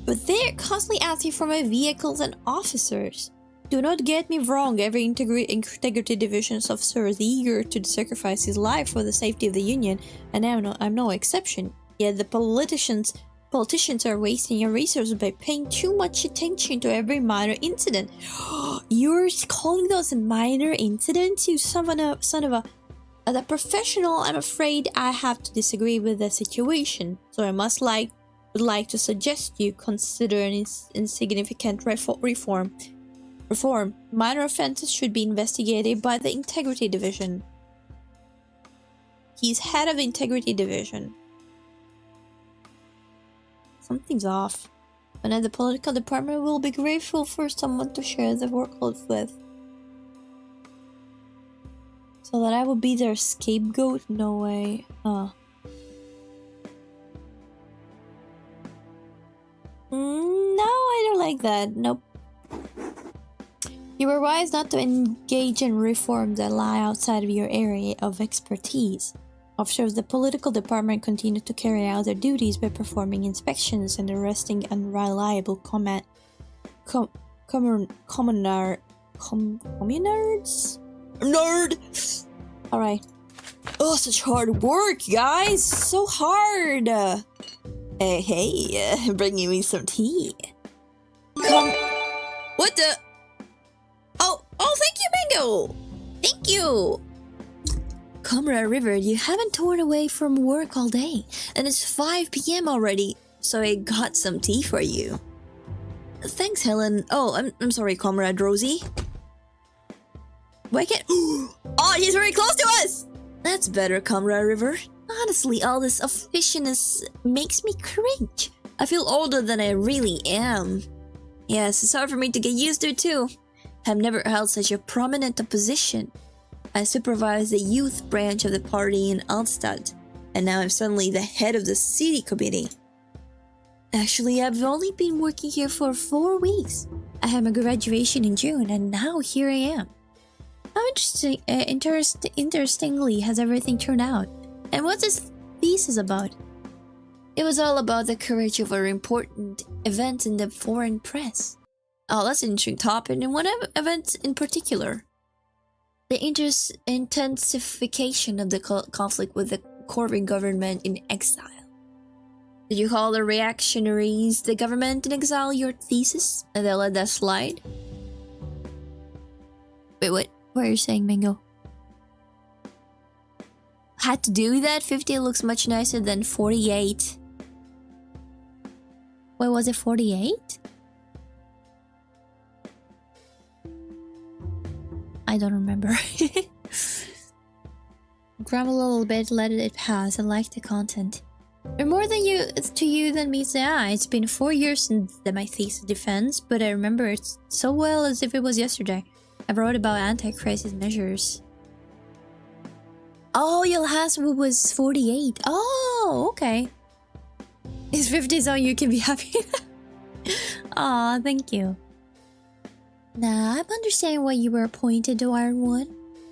But they're constantly asking for my vehicles and officers. Do not get me wrong, every integrity division's officer is eager to sacrifice his life for the safety of the Union, and I'm no exception. Yet the politicians are wasting your resources by paying too much attention to every minor incident. You're calling those minor incidents, you son of a... As a professional, I'm afraid I have to disagree with the situation, so I would like to suggest you consider an insignificant reform. Minor offenses should be investigated by the Integrity Division. He's head of the Integrity Division. Something's off. And the political department will be grateful for someone to share the workload with. So that I will be their scapegoat? No way. No, I don't like that. Nope. You were wise not to engage in reforms that lie outside of your area of expertise. Officers of the political department continue to carry out their duties by performing inspections and arresting unreliable communards? Nerd! Alright. Oh, such hard work, guys! So hard! Hey, bringing me some tea. What the? Oh, thank you, Mango! Thank you! Comrade River, you haven't torn away from work all day, and it's 5 p.m. already, so I got some tea for you. Thanks, Helen. Oh, I'm sorry, Comrade Rosie. Why can't... Oh, he's very close to us! That's better, Comrade River. Honestly, all this officiousness makes me cringe. I feel older than I really am. Yes, it's hard for me to get used to it too. I've never held such a prominent position. I supervise the youth branch of the party in Alstad, and now I'm suddenly the head of the city committee. Actually, I've only been working here for 4 weeks. I had my graduation in June, and now here I am. How interestingly has everything turned out? And what's this thesis about? It was all about the courage of our important events in the foreign press. Oh, that's an interesting topic. And what events in particular? The intensification of the conflict with the Corbyn government in exile. Did you call the reactionaries the government in exile your thesis? And they let that slide? Wait, what? What are you saying, Mango? Had to do that? 50 looks much nicer than 48. Wait, was it 48? I don't remember. Grumble a little bit, let it pass. I like the content. They're more than to you than meets the eye. It's been 4 years since my thesis defense, but I remember it so well as if it was yesterday. I wrote about anti-crisis measures. Oh, your last one was 48. Oh, okay. It's 50, so you can be happy. Aw, thank you. Nah, I'm understanding why you were appointed to Iron 1.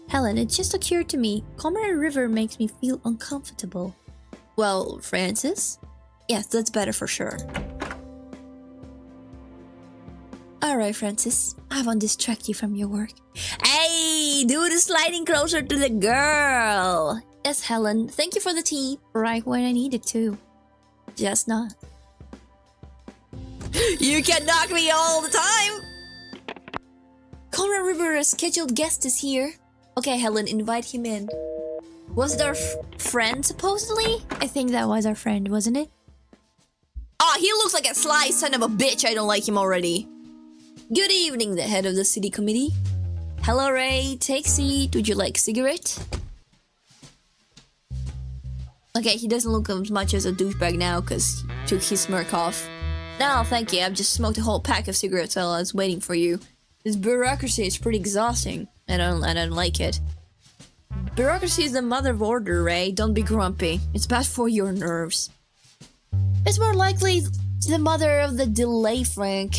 Helen, it just occurred to me, Comrade River makes me feel uncomfortable. Well, Francis? Yes, that's better for sure. Alright, Francis, I won't distract you from your work. Hey, do the sliding closer to the girl! Yes, Helen, thank you for the tea, right when I needed to. Just not. You can knock me all the time! Comrade River, a scheduled guest is here. Okay, Helen, invite him in. Was it our friend, supposedly? I think that was our friend, wasn't it? Ah, he looks like a sly son of a bitch. I don't like him already. Good evening, the head of the city committee. Hello, Ray. Take seat. Would you like a cigarette? Okay, he doesn't look as much as a douchebag now because he took his smirk off. No, thank you. I've just smoked a whole pack of cigarettes while I was waiting for you. This bureaucracy is pretty exhausting. I don't like it. Bureaucracy is the mother of order, Ray. Don't be grumpy. It's bad for your nerves. It's more likely the mother of the delay, Frank.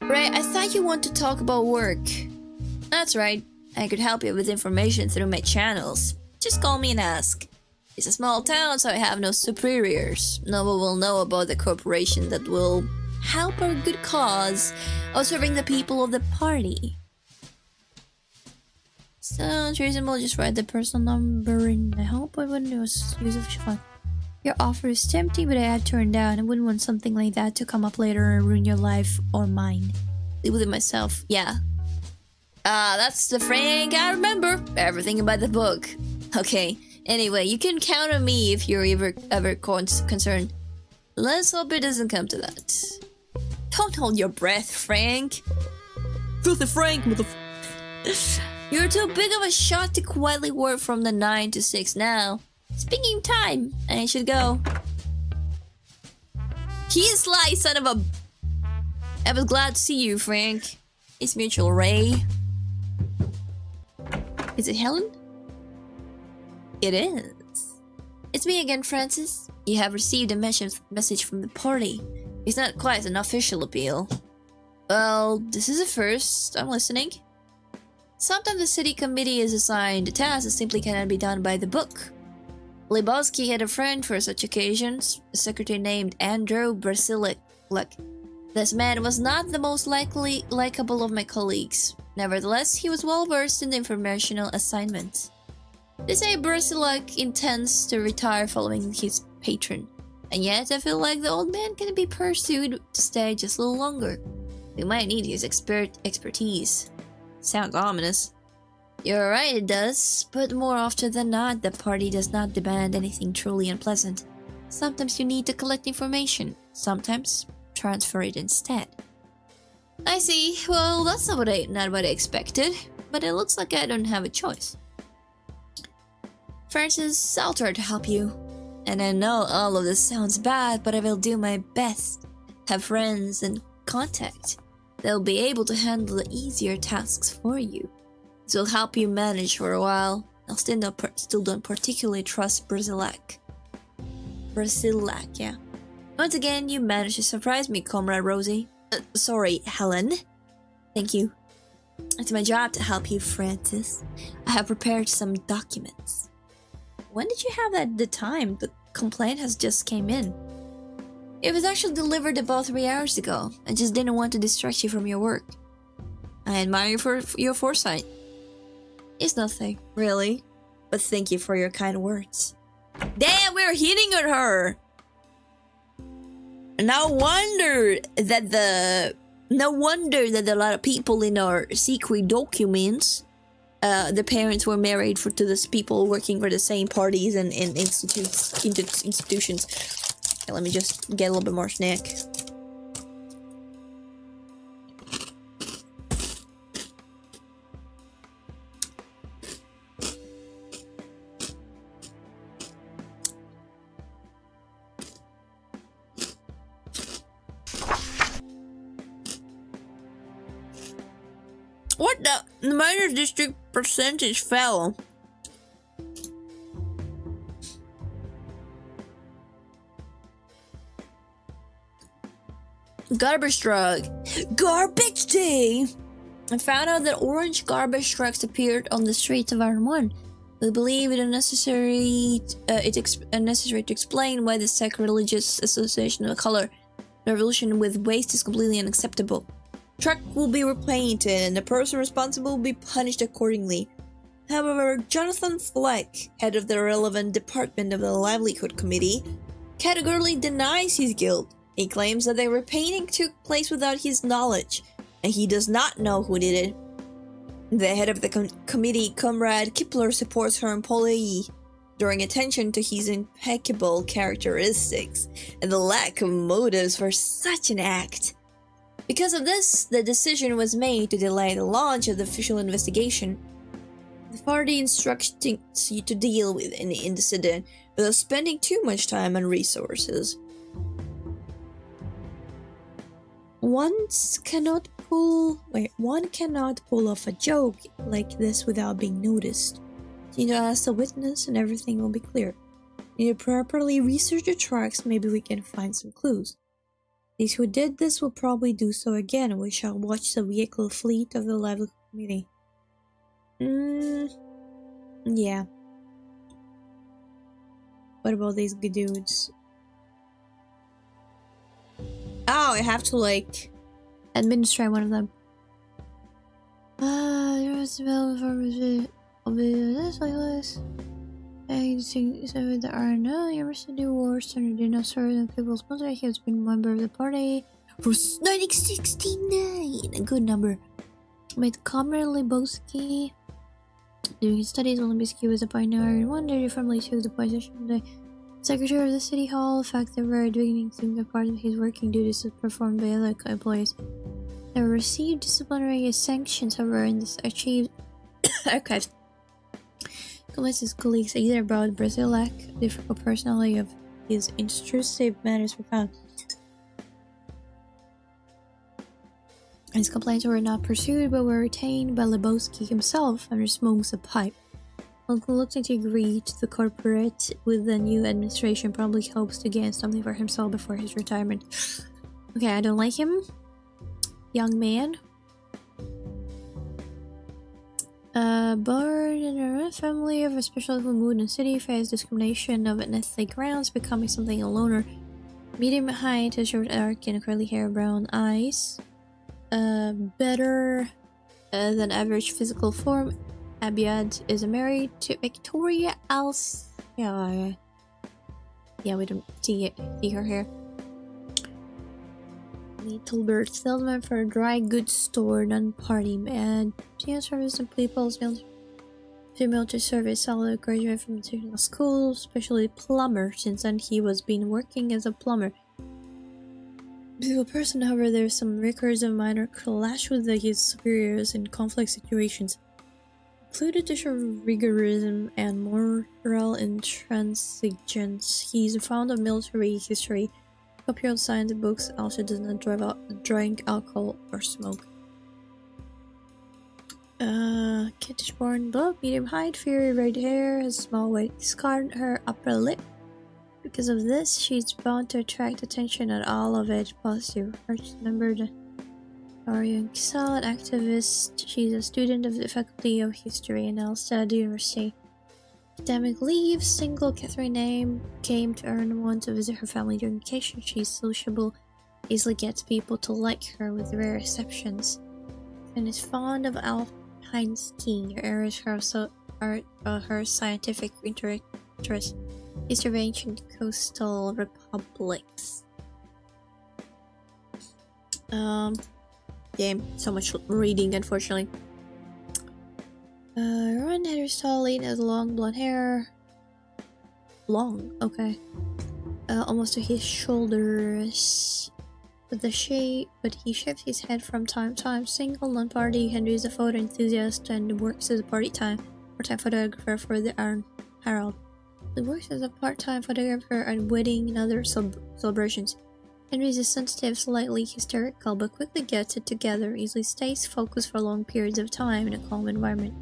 Ray, I thought you wanted to talk about work. That's right. I could help you with information through my channels. Just call me and ask. It's a small town, so I have no superiors. No one will know about the corporation that will help our good cause of serving the people of the party. Sounds reasonable. Just write the personal number in. I hope I wouldn't use of fun. Your offer is tempting, but I have turned down. I wouldn't want something like that to come up later and ruin your life or mine. Live with it myself. Yeah. That's the Frank I remember. Everything about the book. Okay. Anyway, you can count on me if you're ever concerned. Let's hope it doesn't come to that. Don't hold your breath, Frank. Filthy Frank, You're too big of a shot to quietly work from the 9 to 6 now. Speaking of time, I should go. He's sly, son of a... I was glad to see you, Frank. It's mutual, Ray. Is it Helen? It is. It's me again, Francis. You have received a message from the party. It's not quite an official appeal. Well, this is a first. I'm listening. Sometimes the city committee is assigned a task that simply cannot be done by the book. Lebowski had a friend for such occasions, a secretary named Andrew Brasilik. This man was not the most likable of my colleagues. Nevertheless, he was well versed in the informational assignments. They say Brasilik intends to retire following his patron, and yet I feel like the old man can be pursued to stay just a little longer. We might need his expertise. Sounds ominous. You're right, it does, but more often than not, the party does not demand anything truly unpleasant. Sometimes you need to collect information, sometimes transfer it instead. I see. Well, that's not what I expected, but it looks like I don't have a choice. Francis, I'll try to help you. And I know all of this sounds bad, but I will do my best. Have friends and contact. They'll be able to handle the easier tasks for you. This will help you manage for a while. I still don't particularly trust Brasilik. Yeah. Once again, you managed to surprise me, Comrade Rosie. Sorry, Helen. Thank you. It's my job to help you, Francis. I have prepared some documents. When did you have that at the time? The complaint has just came in. It was actually delivered about 3 hours ago. I just didn't want to distract you from your work. I admire you for your foresight. It's nothing, really. But thank you for your kind words. Damn, we're hitting on her! No wonder that a lot of people in our secret documents, the parents were married to these people working for the same parties and institutions. Okay, let me just get a little bit more snack. What the minor district percentage fell? Garbage truck. Garbage day! I found out that orange garbage trucks appeared on the streets of R1. We believe it unnecessary to explain why the sacrilegious association of color revolution with waste is completely unacceptable. Truck will be repainted and the person responsible will be punished accordingly. However, Jonathan Fleck, head of the relevant department of the Livelihood Committee, categorically denies his guilt. He claims that the repainting took place without his knowledge, and he does not know who did it. The head of the committee, Comrade Kipler, supports her employee, drawing attention to his impeccable characteristics and the lack of motives for such an act. Because of this, the decision was made to delay the launch of the official investigation. The party instructing you to deal with any incident without spending too much time and resources. One cannot pull off a joke like this without being noticed. You need to ask the witness and everything will be clear. You need to properly research the tracks, maybe we can find some clues. These who did this will probably do so again. We shall watch the vehicle fleet of the livelihood committee. Yeah. What about these good dudes? Oh, I have to like administrate one of them. There was development for this like this. I think so. There are no University Wars and did not serve the People's Party. He has been a member of the party for 1969. A good number. With Comrade Lebowski. During his studies, Lebowski was a pioneer in one day firmly took the position of the secretary of the city hall. In fact, the very beginning seemed a part of his working duties was performed by other employees. They received disciplinary sanctions, however, in this achieved archives. His colleagues either about Brazil lack difficult personality of his intrusive manners were found. His complaints were not pursued but were retained by Lebowski himself and smokes a pipe. Reluctant to agree to the corporate with the new administration, probably hopes to gain something for himself before his retirement. Okay, I don't like him. Young man. Born in a family of a special mood and city, faced discrimination of ethnic grounds, becoming something a loner. Medium height, a short arc, and curly hair, brown eyes. Better than average physical form. Abiad is married to Victoria Als. Yeah, we don't see her here. Littlebird salesman for a dry goods store, non-party man. She service and people's military service, solid graduate from technical school, especially plumber. Since then, he was been working as a plumber. Beautiful person, however, there's some records of minor clash with his superiors in conflict situations. Included to show rigorism and moral intransigence. He's fond of military history. Copy of science books, also does not drink alcohol or smoke. Kiddish born, blonde, medium height, fiery red hair, has a small white scar on her upper lip. Because of this, she's bound to attract attention at all of it positive. First member, Arian Kisal, an activist. She's a student of the Faculty of History in Elstad University. Academic leave, single. Catherine name came to earn one to visit her family during vacation. She's sociable, easily gets people to like her with rare exceptions, and is fond of alpine skiing. Her areas are her scientific interest. History of ancient coastal republics. Yeah, so much reading, unfortunately. Ron hairstyle, lean has long blonde hair. Long, okay. Almost to his shoulders. But he shaves his head from time to time. Single, non-party, Henry is a photo enthusiast and works as a part-time photographer for the Iron Herald. He works as a part-time photographer at wedding and other celebrations. Henry is sensitive, slightly hysterical, but quickly gets it together, easily stays focused for long periods of time in a calm environment.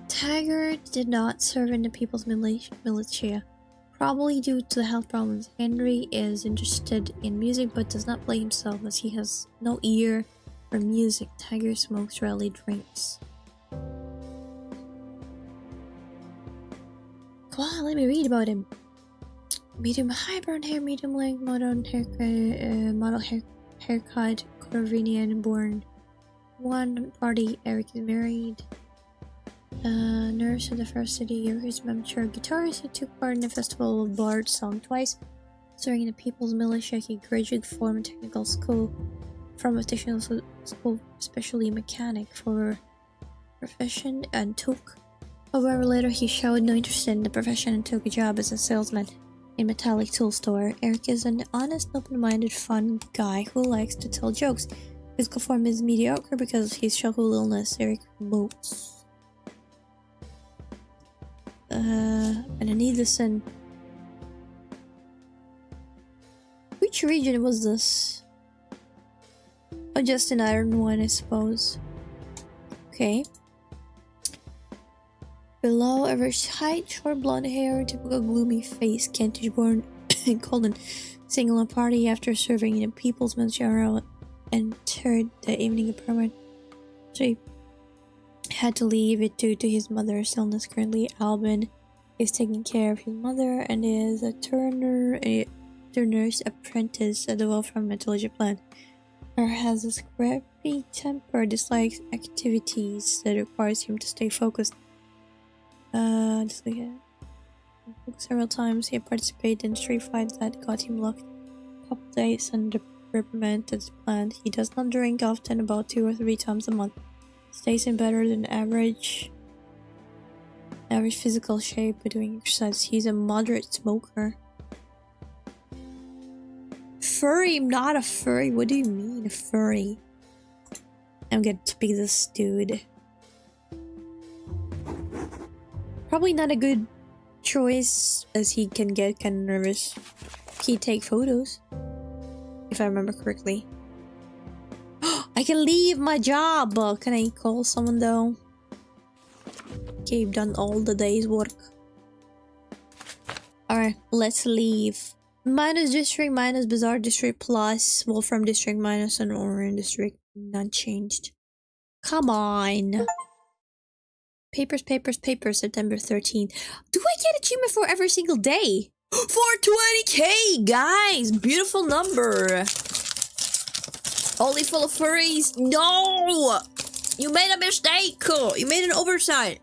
Taggart did not serve in the People's Militia, probably due to health problems. Henry is interested in music but does not play himself as he has no ear for music. Taggart smokes, rarely drinks. Come on, let me read about him. Medium high brown hair, medium length, model haircut, Corvinian, born one party. Eric is married. Nurse of the first city, Eric amateur guitarist who took part in the Festival of Bard song twice. Serving in the People's Militia, he graduated from a technical school, especially mechanic for profession, and took. However, later he showed no interest in the profession and took a job as a salesman. a metallic tool store. Eric is an honest, open-minded, fun guy who likes to tell jokes. Physical form is mediocre because of his childhood illness. Eric moats. And I need this in. Which region was this? Oh, just an Iron One, I suppose. Okay. Below average height, short blonde hair, typical gloomy face. Kent is born in Colden. Single and party after serving in a People's Manchero, entered the evening apartment. So he had to leave it due to his mother's illness. Currently, Alvin is taking care of his mother and is a turner's apprentice at the Wolfram Metallurgy plant. Or has a scrappy temper, dislikes activities that requires him to stay focused. Several times he participated in street fights that got him locked a couple days under reprimand at the plant. He does not drink often, about 2 or 3 times a month. Stays in better than average physical shape by doing exercise. He's a moderate smoker. Furry? I'm not a furry. What do you mean, a furry? I'm gonna pick this dude. Probably not a good choice, as he can get kind of nervous. He take photos, if I remember correctly. I can leave my job. Can I call someone though? Okay, I've done all the day's work. Alright, let's leave. Minus district, minus bizarre district, plus Wolfram district, minus an Oran district. None changed. Come on. Papers, September 13th. Do I get achievement for every single day? 420k, guys! Beautiful number. Only full of furries? No! You made a mistake! You made an oversight.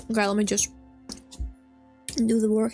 Okay, let me just do the work.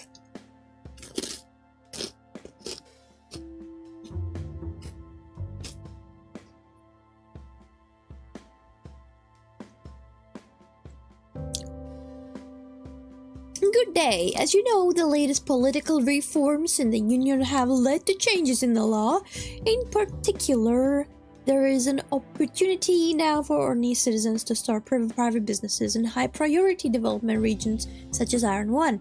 Good day. As you know, the latest political reforms in the Union have led to changes in the law. In particular, there is an opportunity now for ordinary citizens to start private businesses in high-priority development regions such as Iron One.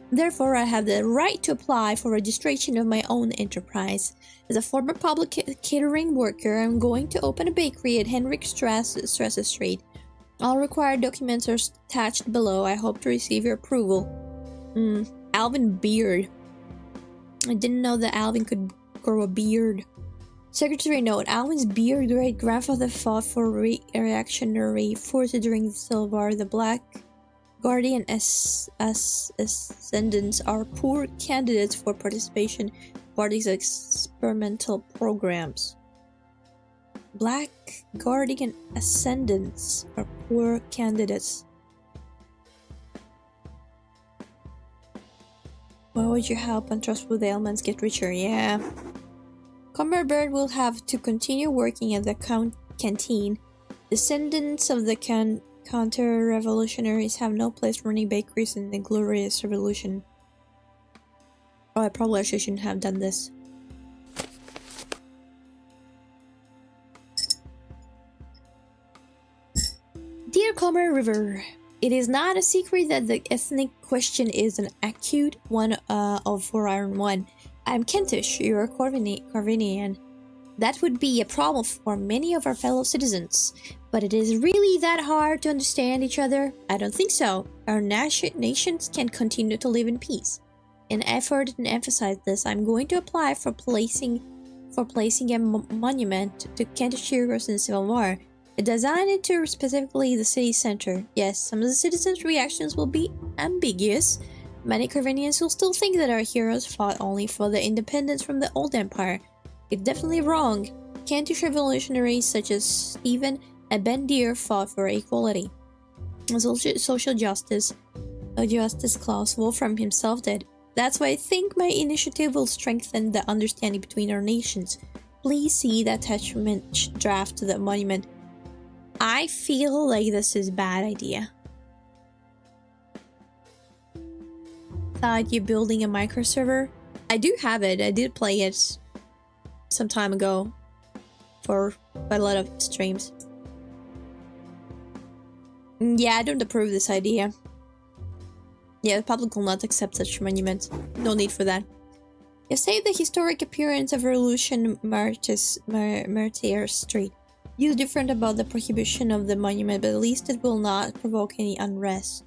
Therefore, I have the right to apply for registration of my own enterprise. As a former public catering worker, I'm going to open a bakery at Henrik Strasse Street. All required documents are attached below. I hope to receive your approval. Alvin Beard. I didn't know that Alvin could grow a beard. Secretary note: Alvin's beard great-grandfather fought for reactionary forces during the Civil War. The Black Guardian ascendants are poor candidates for participation in party's experimental programs. Black Guardian ascendants are poor candidates. Why would you help untrustworthy ailments get richer? Yeah. Comrade Bird will have to continue working at the canteen. Descendants of the counter-revolutionaries have no place running bakeries in the glorious revolution. Oh, I probably shouldn't have done this. Dear Comrade River, it is not a secret that the ethnic question is an acute one for Iron One. I'm Kentish, you're a Corvinian. That would be a problem for many of our fellow citizens. But it is really that hard to understand each other? I don't think so. Our nations can continue to live in peace. In an effort to emphasize this, I'm going to apply for placing a monument to Kentish heroes in the Civil War. Designed to specifically the city center. Yes, some of the citizens' reactions will be ambiguous. Many Corvinians will still think that our heroes fought only for the independence from the old empire. It's definitely wrong. Kentish revolutionaries such as Stephen and Ben Deer fought for equality. Social justice, a justice clause Wolfram himself did. That's why I think my initiative will strengthen the understanding between our nations. Please see the attachment draft to the monument. I feel like this is a bad idea. Thought you're building a microserver? I do have it. I did play it some time ago for quite a lot of streams. Yeah, I don't approve this idea. Yeah, the public will not accept such monument. No need for that. You save the historic appearance of Revolution Martyrs Street. Use different about the prohibition of the monument, but at least it will not provoke any unrest.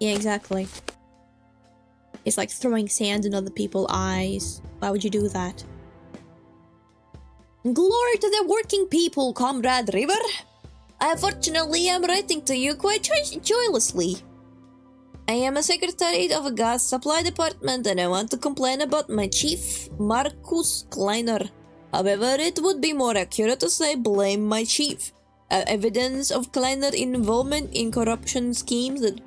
Yeah, exactly. It's like throwing sand in other people's eyes. Why would you do that? Glory to the working people, Comrade River! Unfortunately, I'm writing to you quite joylessly. I am a secretary of a gas supply department and I want to complain about my chief, Markus Kleiner. However, it would be more accurate to say blame my chief. Evidence of Kleiner involvement in corruption schemes that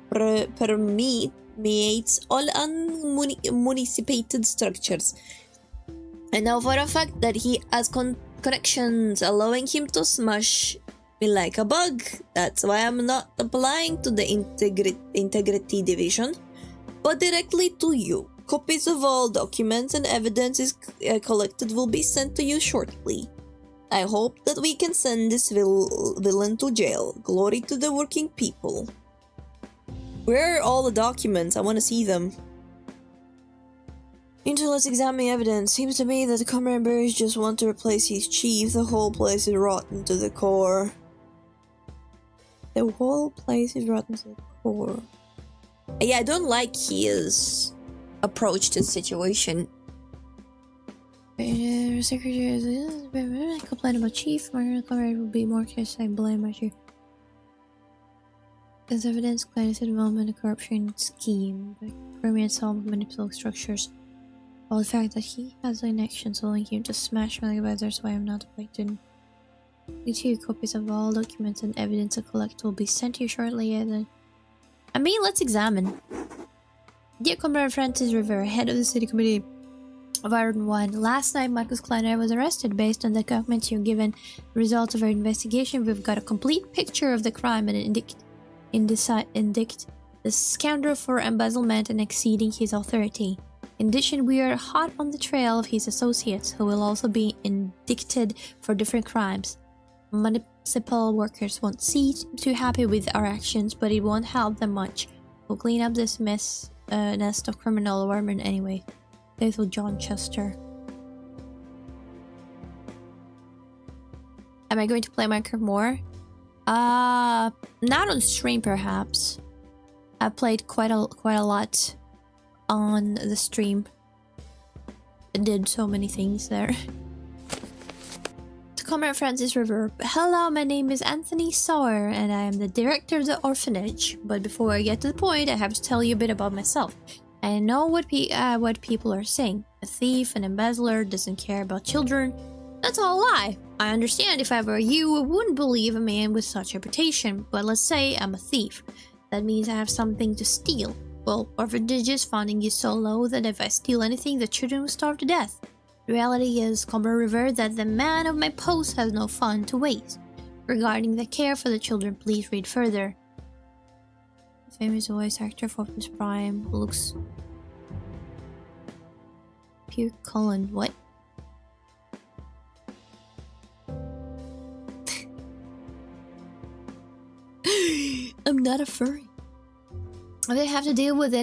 permeates all unmunicipated structures. I know for a fact that he has connections allowing him to smash me like a bug. That's why I'm not applying to the integrity division, but directly to you. Copies of all documents and evidence collected will be sent to you shortly. I hope that we can send this villain to jail. Glory to the working people. Where are all the documents? I want to see them. Let's examine evidence. Seems to me that the Comrade Bears just want to replace his chief. The whole place is rotten to the core. The whole place is rotten to the core. Yeah, I don't like his approach to the situation. Secretary complain about chief. My comrade will be more case. I blame my chief. As evidence claims involvement in a corruption scheme by permeates some manipulative structures. While the fact that he has connections allowing him to smash my advisors, why I'm not affected. The 2 copies of all documents and evidence to collect will be sent to you shortly. Let's examine. Dear Comrade Francis Rivera, head of the City Committee of Iron 1. Last night, Markus Kleiner was arrested based on the documents you're given. Results of our investigation, we've got a complete picture of the crime and indict the scoundrel for embezzlement and exceeding his authority. In addition, we are hot on the trail of his associates, who will also be indicted for different crimes. Municipal workers won't seem too happy with our actions, but it won't help them much. We'll clean up this nest of criminal vermin anyway. Faithful John Chester. Am I going to play Minecraft more? Not on stream, perhaps. I played quite a lot on the stream. I did so many things there. To Comrade Francis River. Hello, my name is Anthony Sawyer and I am the director of the orphanage. But before I get to the point, I have to tell you a bit about myself. I know what people are saying. A thief, an embezzler, doesn't care about children. That's all a lie. I understand if I were you, I wouldn't believe a man with such a reputation. But let's say I'm a thief. That means I have something to steal. Well, orphanage's funding is so low that if I steal anything, the children will starve to death. The reality is, Comrade River, that the man of my post has no fund to waste. Regarding the care for the children, please read further. The famous voice actor for Optimus Prime looks... Pure Cullen, what? I'm not a furry. They have to deal with the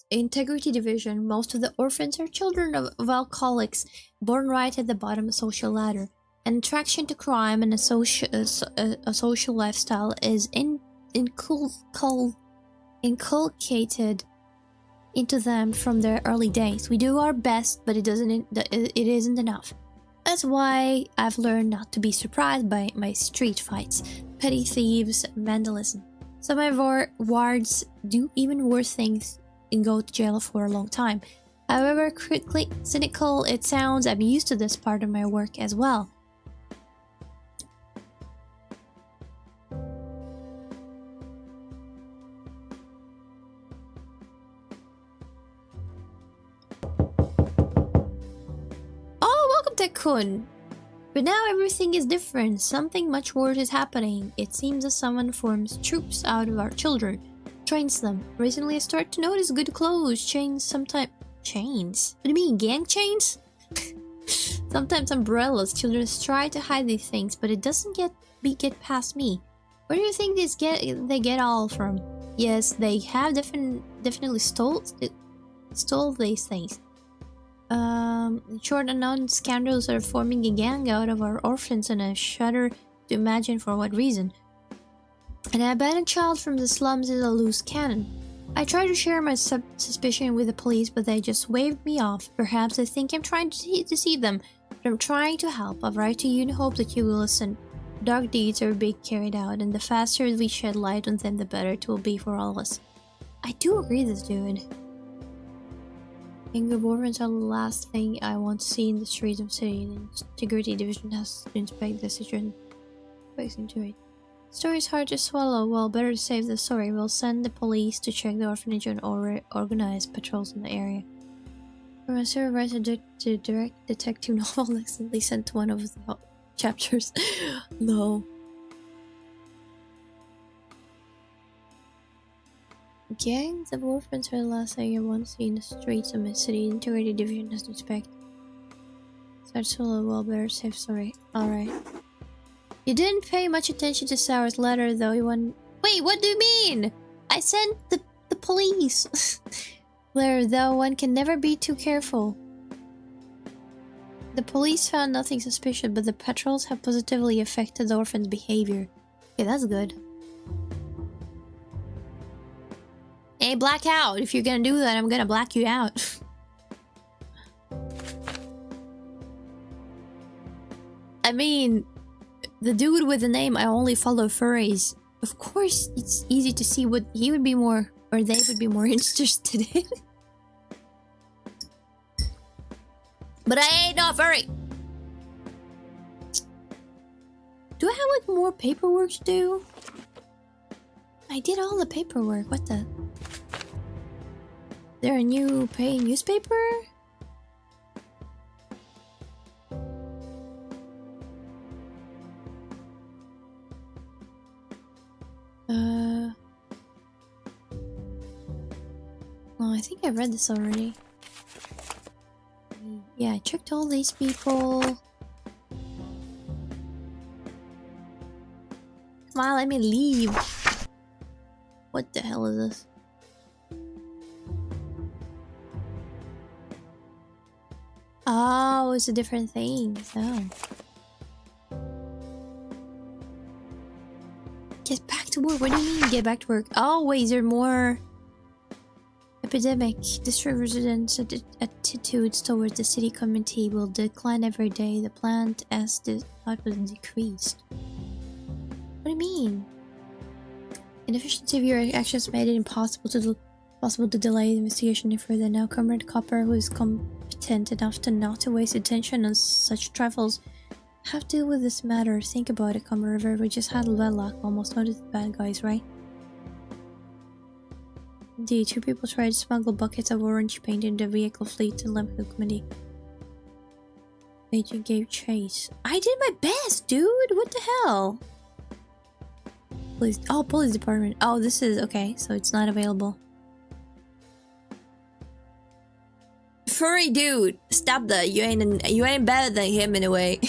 integrity division. Most of the orphans are children of alcoholics, born right at the bottom of the social ladder. An attraction to crime and a social lifestyle is inculcated into them from their early days. We do our best, but it isn't enough. That's why I've learned not to be surprised by my street fights, petty thieves, and vandalism. Some of our wards do even worse things and go to jail for a long time. However cynical it sounds, I'm used to this part of my work as well. Ryota-kun. But now everything is different. Something much worse is happening. It seems that someone forms troops out of our children, trains them. Recently I started to notice good clothes, chains, sometimes... Chains? What do you mean, gang chains? Sometimes umbrellas. Children try to hide these things, but it doesn't get past me. Where do you think they get all from? Yes, they have definitely stole these things. Short unknown scoundrels are forming a gang out of our orphans, and I shudder to imagine for what reason. An abandoned child from the slums is a loose cannon. I try to share my suspicion with the police, but they just waved me off. Perhaps they think I'm trying to deceive them, but I'm trying to help. I write to you in hope that you will listen. Dark deeds are being carried out, and the faster we shed light on them, the better it will be for all of us. I do agree with this dude. Gang of orphans are the last thing I want to see in the streets of the city. The Integrity Division has to inspect the situation. Story is hard to swallow. Well, better to save the story. We'll send the police to check the orphanage and organize patrols in the area. Professor writes a direct detective novel accidentally sent one of the chapters. No. Gangs of orphans are the last thing I want to see in the streets of my city. Integrity Division has to inspect. Start solo, well, better safe story. Alright. You didn't pay much attention to Sour's letter, though. Wait, what do you mean? I sent the police. There, though, one can never be too careful. The police found nothing suspicious, but the patrols have positively affected the orphan's behavior. Okay, that's good. Hey, black out. If you're gonna do that, I'm gonna black you out. I mean, the dude with the name I only follow furries. Of course, it's easy to see what he would be more, or they would be more interested in. But I ain't no furry. Do I have like more paperwork to do? I did all the paperwork. What the? There a new paying newspaper? Oh, I think I read this already. Yeah, I checked all these people. Come on, let me leave. What the hell is this? Oh, it's a different thing. Oh. Get back to work. What do you mean get back to work? Oh, wait, is there more? Epidemic. District residents' attitudes towards the city community will decline every day. The plant as the output decreased. What do you mean? Inefficiency of your actions made it impossible to delay the investigation any further. Now, Comrade Copper, who is competent enough to not to waste attention on such trifles, have to deal with this matter. Think about it, Comrade River. We just had bad luck. Almost noticed the bad guys, right? Indeed, 2 people tried to smuggle buckets of orange paint into the vehicle fleet and left the committee. Agent gave chase. I did my best, dude! What the hell? Police. Oh, police department. Oh, this is okay, so it's not available. Furry dude, stop that. You ain't better than him in a way.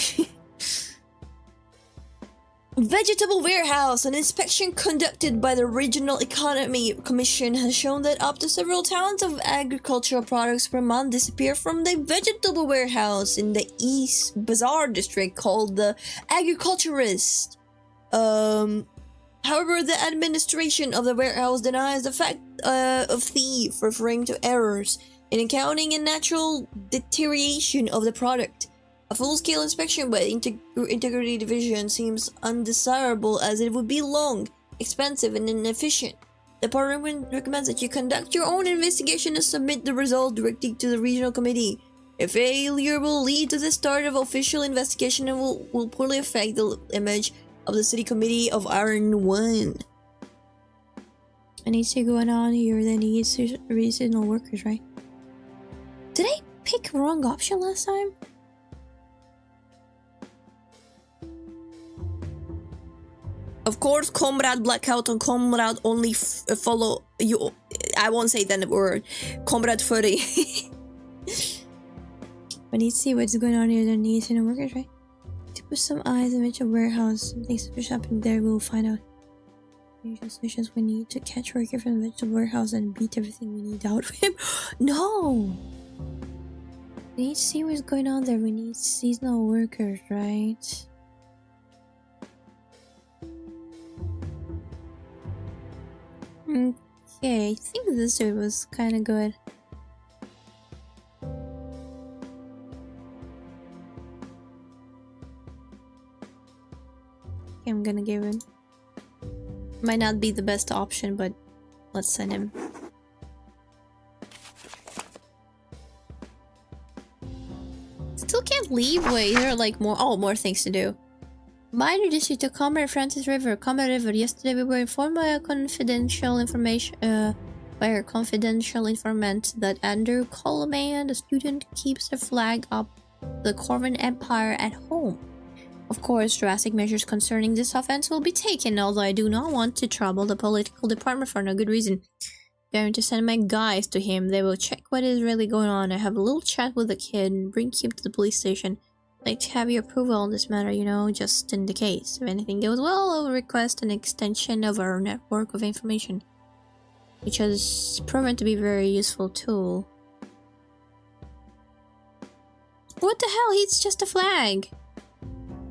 Vegetable warehouse. An inspection conducted by the Regional Economy Commission has shown that up to several tons of agricultural products per month disappear from the vegetable warehouse in the East Bazaar district called the Agriculturist. However, the administration of the warehouse denies the fact of thief, referring to errors in accounting and natural deterioration of the product. A full-scale inspection by the Integrity Division seems undesirable as it would be long, expensive, and inefficient. The department recommends that you conduct your own investigation and submit the result directly to the regional committee. A failure will lead to the start of official investigation and will poorly affect the image of the city committee of Iron One. Anything going on here that needs seasonal workers, right? Did I pick wrong option last time? Of course, Comrade Blackout and Comrade only follow you. I won't say that word. Comrade Furry. We need to see what's going on here. There needs to know workers, right? To put some eyes in the warehouse. Something special happened there. We'll find out. Usual solutions we need to catch worker from the vegetable warehouse and beat everything we need out of him. No! We need to see what's going on there. We need seasonal workers, right? Okay, I think this dude was kind of good. Okay, I'm gonna give him. Might not be the best option, but let's send him. Still can't leave. Wait, there are like more things to do. Minor district to Comrade Francis River. Comrade River. Yesterday we were informed by a confidential information by our confidential informant that Andrew Coleman, the student, keeps the flag up the Corvin Empire at home. Of course, drastic measures concerning this offense will be taken, although I do not want to trouble the political department for no good reason. I'm going to send my guys to him. They will check what is really going on. I have a little chat with the kid and bring him to the police station. I'd like to have your approval on this matter, you know, just in the case. If anything goes well, I will request an extension of our network of information, which has proven to be a very useful tool. What the hell? It's just a flag!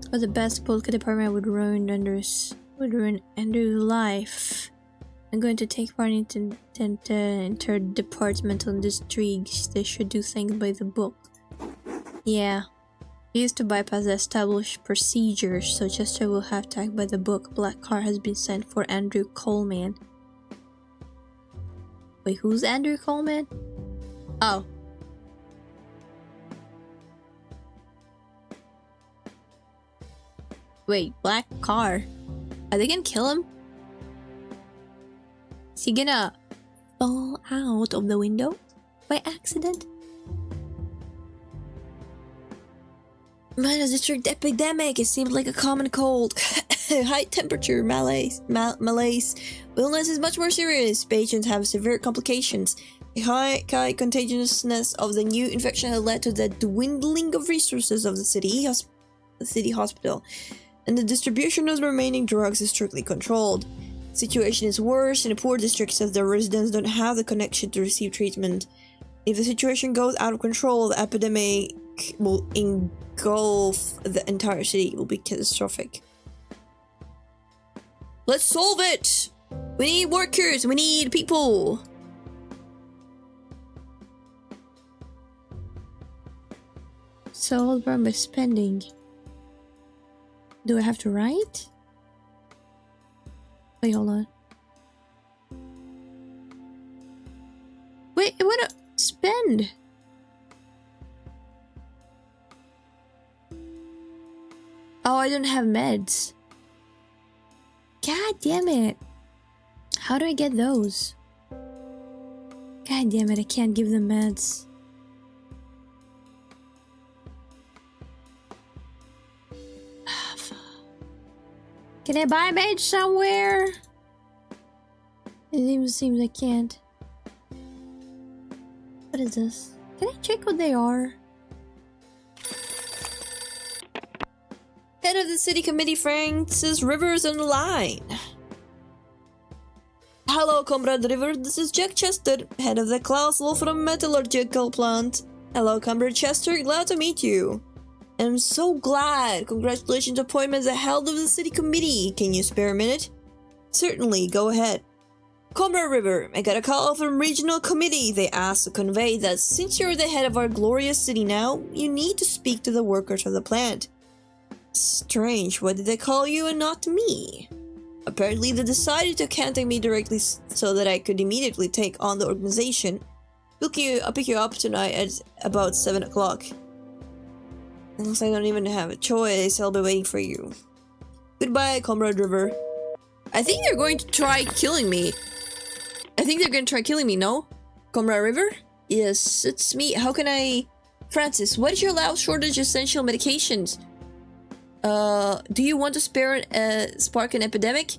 But the best political department would ruin Andrew's life. I'm going to take part in interdepartmental intrigues. They should do things by the book. Yeah. We used to bypass the established procedures, so Chester will have to act by the book. Black car has been sent for Andrew Coleman. Wait, who's Andrew Coleman? Oh. Wait, black car. Are they gonna kill him? Is he gonna fall out of the window by accident? Minus district epidemic. It seems like a common cold. High temperature, malaise. Illness is much more serious. Patients have severe complications. The high contagiousness of the new infection has led to the dwindling of resources of the city hospital, and the distribution of the remaining drugs is strictly controlled. The situation is worse in the poor districts as the residents don't have the connection to receive treatment. If the situation goes out of control, the epidemic will engulf the entire city. It will be catastrophic. Let's solve it! We need workers! We need people! Solve by spending. Do I have to write? Wait, hold on. Wait, what? Spend? Oh, I don't have meds. God damn it. How do I get those? God damn it, I can't give them meds. Can I buy meds somewhere? It even seems I can't. What is this? Can I check what they are? Head of the city committee, Francis Rivers, on the line. Hello, Comrade River. This is Jack Chester, head of the Klaus Wolfram Metallurgical Plant. Hello, Comrade Chester. Glad to meet you. I'm so glad. Congratulations, appointment as the head of the city committee. Can you spare a minute? Certainly, go ahead. Comrade River, I got a call from regional committee. They asked to convey that since you're the head of our glorious city now, you need to speak to the workers of the plant. Strange, why did they call you and not me? Apparently they decided to contact me directly so that I could immediately take on the organization. I'll pick you up tonight at about 7 o'clock. Unless I don't even have a choice, I'll be waiting for you. Goodbye, Comrade River. I think they're going to try killing me. No? Comrade River? Yes, it's me. How can I... Francis, what is your loud shortage of essential medications? Do you want to spark an epidemic?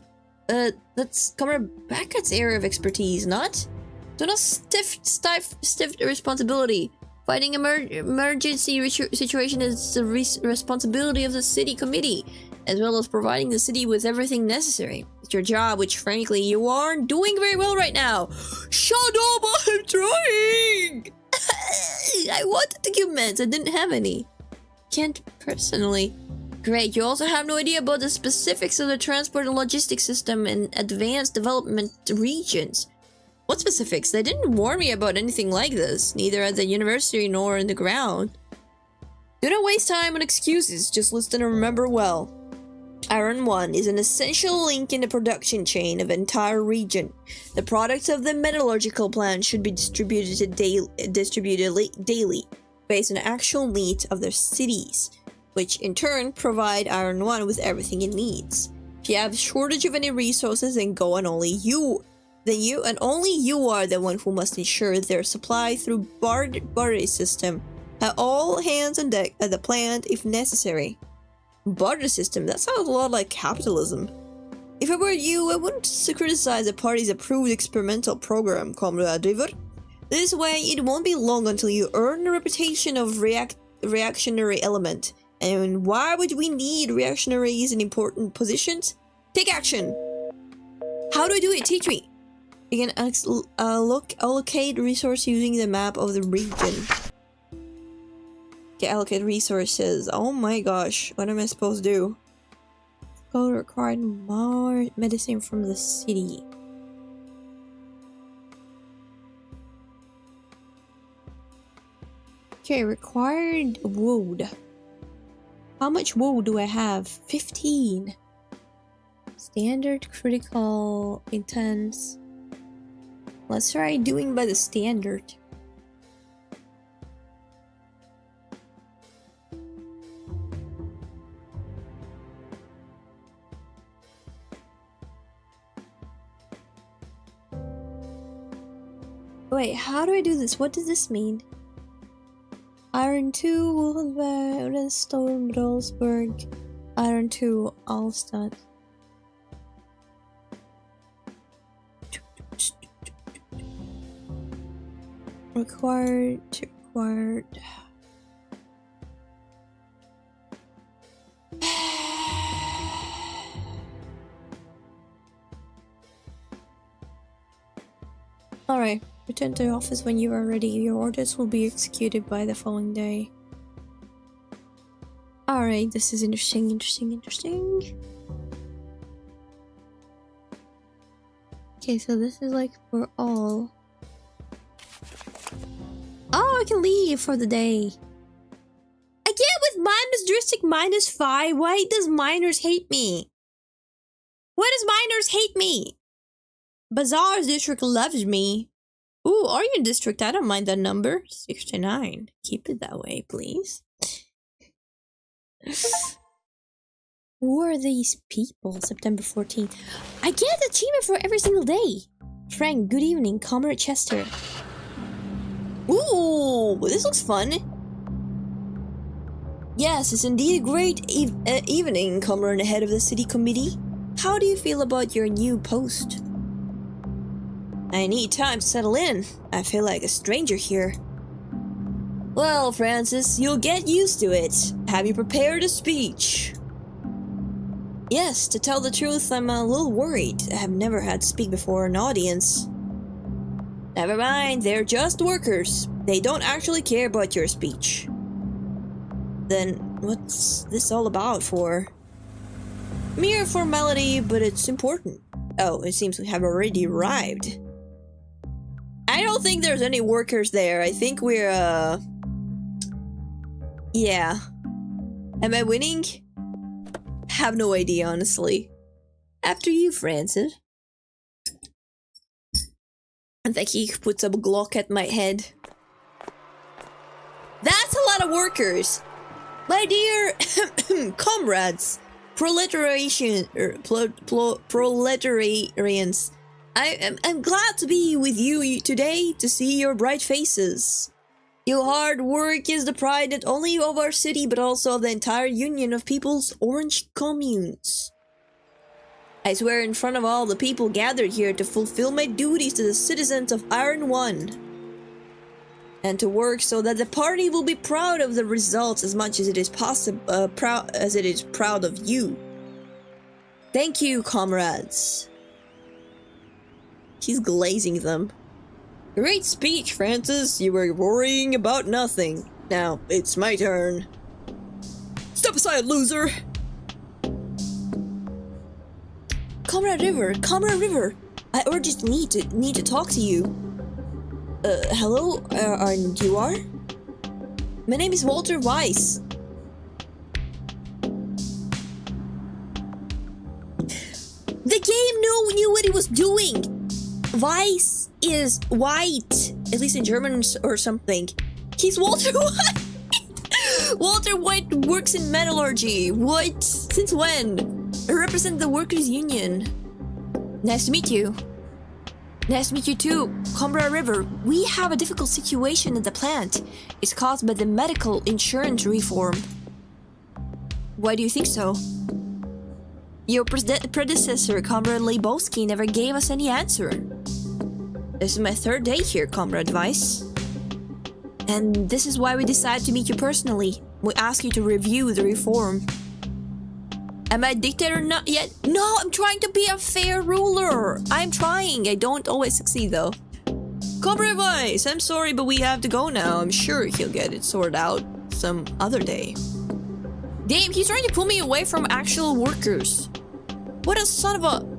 That's Comrade Backett's area of expertise, not? Do not stiff responsibility. Fighting emergency situation is the responsibility of the city committee, as well as providing the city with everything necessary. It's your job, which frankly you aren't doing very well right now. Shut up, I'm trying! I wanted to give meds, I didn't have any. Can't personally. Great, you also have no idea about the specifics of the transport and logistics system in advanced development regions. What specifics? They didn't warn me about anything like this, neither at the university nor in the ground. Do not waste time on excuses, just listen and remember well. Iron 1 is an essential link in the production chain of an entire region. The products of the metallurgical plant should be distributed daily, based on the actual needs of their cities, which in turn provide Iron 1 with everything it needs. If you have a shortage of any resources, then go on only you. Then you and only you are the one who must ensure their supply through barter system. Have all hands on deck at the plant if necessary. Barter system? That sounds a lot like capitalism. If I were you, I wouldn't criticize the party's approved experimental program, Comrade River. This way, it won't be long until you earn a reputation of reactionary element. And why would we need reactionaries in important positions? Take action! How do I do it? Teach me! You can allocate resource using the map of the region. Okay, allocate resources. Oh my gosh, what am I supposed to do? Go required more medicine from the city. Okay, required wood. How much wood do I have? 15. Standard, critical, intense. Let's try doing by the standard. Wait, how do I do this? What does this mean? Iron 2, Wolfenberg, Storm, Rolsberg, Iron 2, Alstad. Required. Alright, return to the office when you are ready. Your orders will be executed by the following day. Alright, this is interesting. Okay, so this is like for all. Oh, I can leave for the day. Again with minus district -5. Why does miners hate me? Why does miners hate me? Bazaar's district loves me. Ooh, are you in district? I don't mind that number. 69. Keep it that way, please. Who are these people? September 14th. I get achievement for every single day. Frank, good evening. Comrade Chester. Ooh, this looks fun. Yes, it's indeed a great evening, Comrade head of the city committee. How do you feel about your new post? I need time to settle in. I feel like a stranger here. Well, Francis, you'll get used to it. Have you prepared a speech? Yes, to tell the truth, I'm a little worried. I have never had to speak before an audience. Never mind, they're just workers. They don't actually care about your speech. Then, what's this all about for? Mere formality, but it's important. Oh, it seems we have already arrived. I don't think there's any workers there. I think we're, yeah. Am I winning? Have no idea, honestly. After you, Francis. I think he puts a Glock at my head. That's a lot of workers! My dear comrades, proletarians, I'm glad to be with you today to see your bright faces. Your hard work is the pride not only of our city but also of the entire Union of People's Orange Communes. I swear in front of all the people gathered here to fulfill my duties to the citizens of Iron One, and to work so that the party will be proud of the results as much as it is proud of you. Thank you, comrades. He's glazing them. Great speech, Francis. You were worrying about nothing. Now, it's my turn. Step aside, loser! Comrade River, I urgently need to talk to you. Hello? And you are? My name is Walter Weiss. The game knew what it was doing! Weiss is white, at least in German or something. He's Walter White. Walter White works in metallurgy. What? Since when? I represent the workers' union. Nice to meet you. Nice to meet you too, Comrade River. We have a difficult situation at the plant. It's caused by the medical insurance reform. Why do you think so? Your predecessor, Comrade Lebowski, never gave us any answer. This is my third day here, Comrade Weiss. And this is why we decided to meet you personally. We ask you to review the reform. Am I a dictator? Not yet. No, I'm trying to be a fair ruler. I'm trying. I don't always succeed though. Comrade Weiss, I'm sorry, but we have to go now. I'm sure he'll get it sorted out some other day. Damn, he's trying to pull me away from actual workers. What a son of a...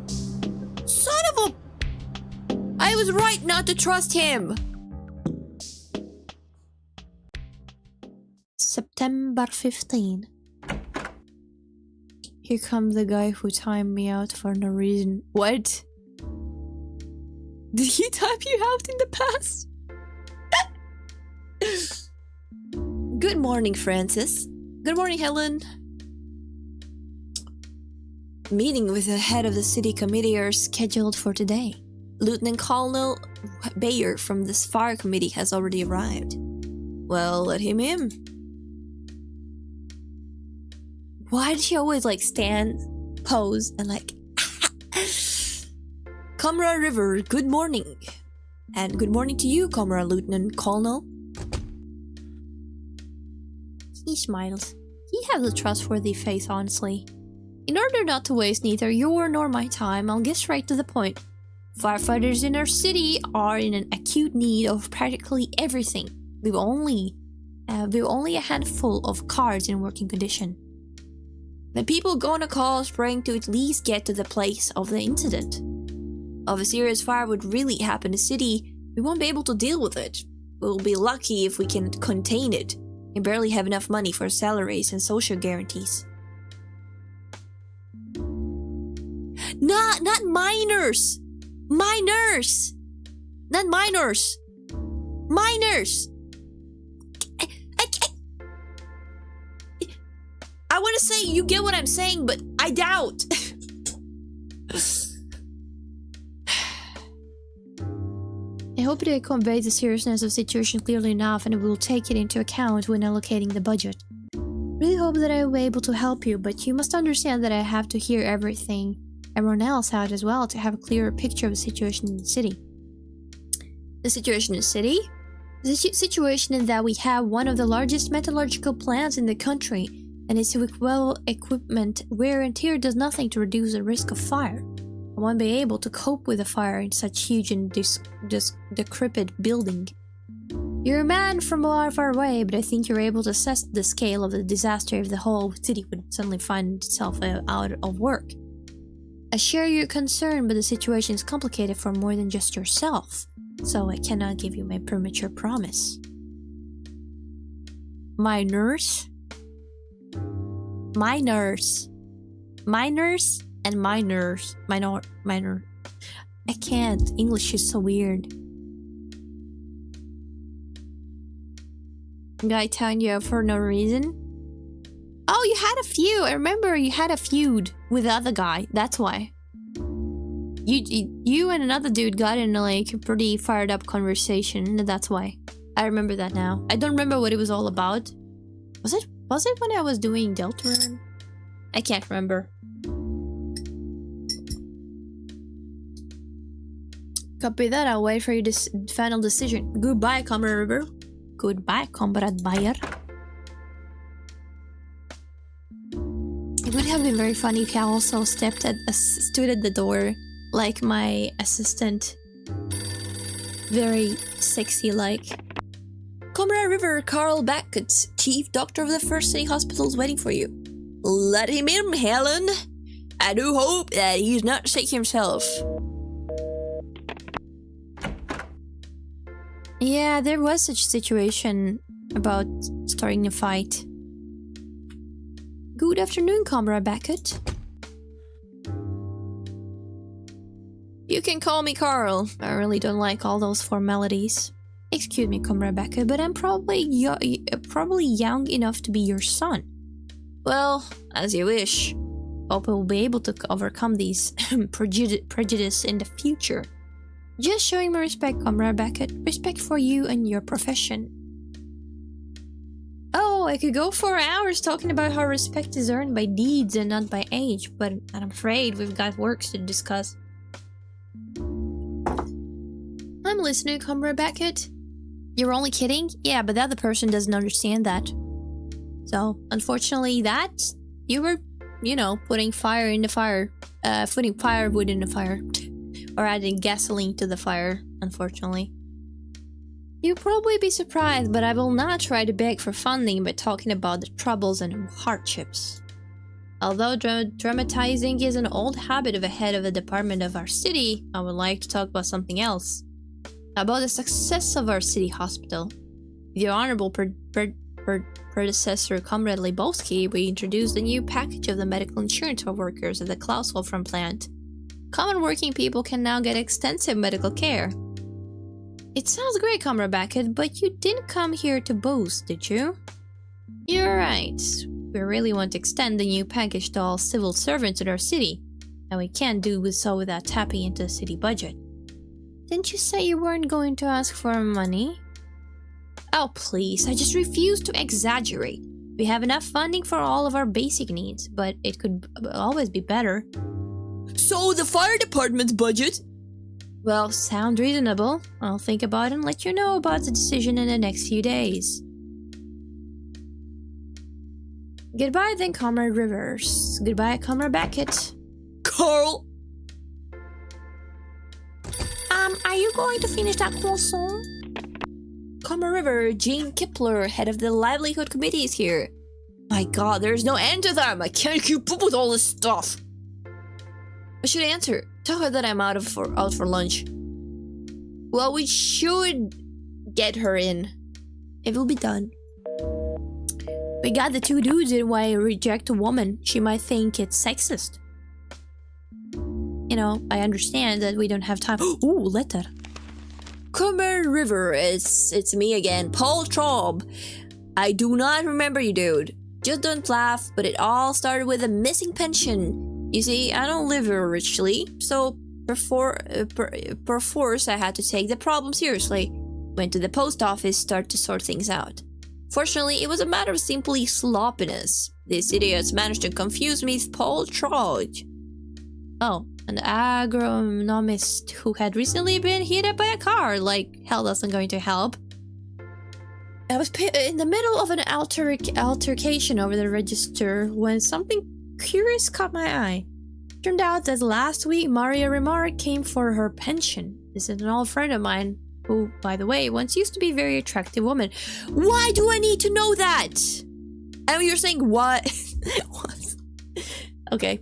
I was right not to trust him. September 15. Here comes the guy who timed me out for no reason. What? Did he time you out in the past? Good morning, Francis. Good morning, Helen. Meeting with the head of the city committee are scheduled for today. Lieutenant Colonel Bayer from this fire committee has already arrived. Well, let him in. Why does she always like stand, pose, and like... Comrade River, good morning. And good morning to you, Comrade Lieutenant Colonel. He smiled. He has a trustworthy face, honestly. In order not to waste neither your nor my time, I'll get straight to the point. Firefighters in our city are in an acute need of practically everything. We've only a handful of cars in working condition. The people go on a call spraying to at least get to the place of the incident. If a serious fire would really happen in the city, we won't be able to deal with it. We'll be lucky if we can contain it. We barely have enough money for salaries and social guarantees. Not minors! Minors! Not minors! Minors! I want to say you get what I'm saying, but I doubt. I hope that I conveyed the seriousness of the situation clearly enough, and we will take it into account when allocating the budget. Really hope that I will be able to help you, but you must understand that I have to hear everyone else out as well to have a clearer picture of the situation in the city. The situation in the city? The situation is that we have one of the largest metallurgical plants in the country, and its equipment wear and tear does nothing to reduce the risk of fire. I won't be able to cope with a fire in such huge and decrepit building. You're a man from far away, but I think you're able to assess the scale of the disaster if the whole city would suddenly find itself out of work. I share your concern, but the situation is complicated for more than just yourself, so I cannot give you my premature promise. Minors and minor. I can't. English is so weird. Guy telling you for no reason? Oh, you had a feud. I remember you had a feud with the other guy. That's why. You and another dude got in like a pretty fired up conversation. That's why. I remember that now. I don't remember what it was all about. Was it when I was doing Deltarune? I can't remember. Copy that. I'll wait for your final decision. Goodbye, Comrade River. Goodbye, Comrade Bayer. It would have been very funny if I also stood at the door like my assistant. Very sexy like. Comrade River, Carl Beckett, Chief Doctor of the First City Hospital, is waiting for you. Let him in, Helen. I do hope that he's not sick himself. Yeah, there was such a situation about starting a fight. Good afternoon, Comrade Beckett. You can call me Carl. I really don't like all those formalities. Excuse me, Comrade Beckett, but I'm probably young enough to be your son. Well, as you wish. Hope we'll be able to overcome these prejudice in the future. Just showing my respect, Comrade Beckett. Respect for you and your profession. Oh, I could go for hours talking about how respect is earned by deeds and not by age, but I'm afraid we've got works to discuss. I'm listening, Comrade Beckett. You're only kidding? Yeah, but the other person doesn't understand that. So, unfortunately, you were, putting fire in the fire. Putting firewood in the fire. Or adding gasoline to the fire, unfortunately. You'll probably be surprised, but I will not try to beg for funding by talking about the troubles and hardships. Although dramatizing is an old habit of a head of the department of our city, I would like to talk about something else. About the success of our city hospital. With your honorable predecessor, Comrade Lebowski, we introduced a new package of the medical insurance for workers at the Klaus Wolfram plant. Common working people can now get extensive medical care. It sounds great, Comrade Beckett, but you didn't come here to boast, did you? You're right. We really want to extend the new package to all civil servants in our city, and we can't do so without tapping into the city budget. Didn't you say you weren't going to ask for money? Oh, please, I just refuse to exaggerate. We have enough funding for all of our basic needs, but it could always be better. So, the fire department's budget? Well, sound reasonable. I'll think about it and let you know about the decision in the next few days. Goodbye then, Comrade Rivers. Goodbye, Comrade Beckett. Carl! Are you going to finish that croissant? Comrade River, Jean Kipler, head of the livelihood committee, is here. My god, there's no end to them! I can't keep up with all this stuff! I should answer. Tell her that I'm out for lunch. Well, we should get her in. It will be done. We got the two dudes in why I reject a woman. She might think it's sexist. I understand that we don't have time. Ooh, letter. Comrade River, it's me again, Paul Traub. I do not remember you, dude. Just don't laugh, but it all started with a missing pension. You see, I don't live very richly, so perforce I had to take the problem seriously. Went to the post office, started to sort things out. Fortunately, it was a matter of simply sloppiness. These idiots managed to confuse me with Paul Traub. Oh, an agronomist who had recently been hit by a car. Like, hell, that's not going to help. I was in the middle of an altercation over the register when something curious caught my eye. Turned out that last week Maria Remarque came for her pension. This is an old friend of mine who, by the way, once used to be a very attractive woman. Why do I need to know that? And you're saying what? What? Okay.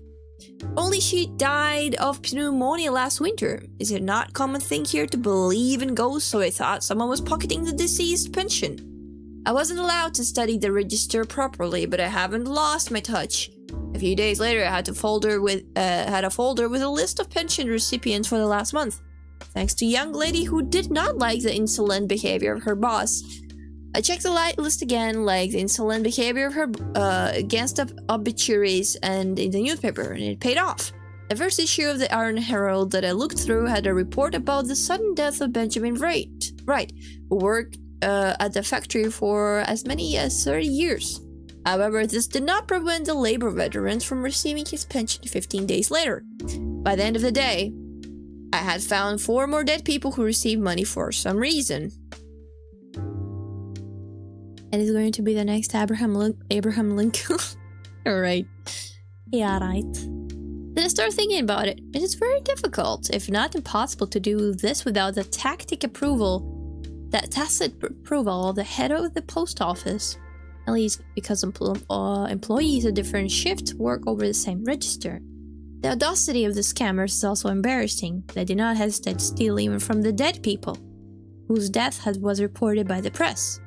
Only she died of pneumonia last winter. Is it not a common thing here to believe in ghosts, so I thought someone was pocketing the deceased pension. I wasn't allowed to study the register properly, but I haven't lost my touch. A few days later, I had a folder with a list of pension recipients for the last month, thanks to a young lady who did not like the insolent behavior of her boss. I checked the list again, like the insolent behavior of her against the obituaries and in the newspaper, and it paid off. The first issue of the Iron Herald that I looked through had a report about the sudden death of Benjamin Wright, who worked at the factory for as many as 30 years. However, this did not prevent the labor veteran from receiving his pension 15 days later. By the end of the day, I had found 4 more dead people who received money for some reason. And it's going to be the next Abraham Lincoln. Alright. Yeah, right. Then I started thinking about it. It is very difficult, if not impossible, to do this without the tacit approval of the head of the post office. At least because employees of different shifts work over the same register. The audacity of the scammers is also embarrassing. They did not hesitate to steal even from the dead people, whose death was reported by the press.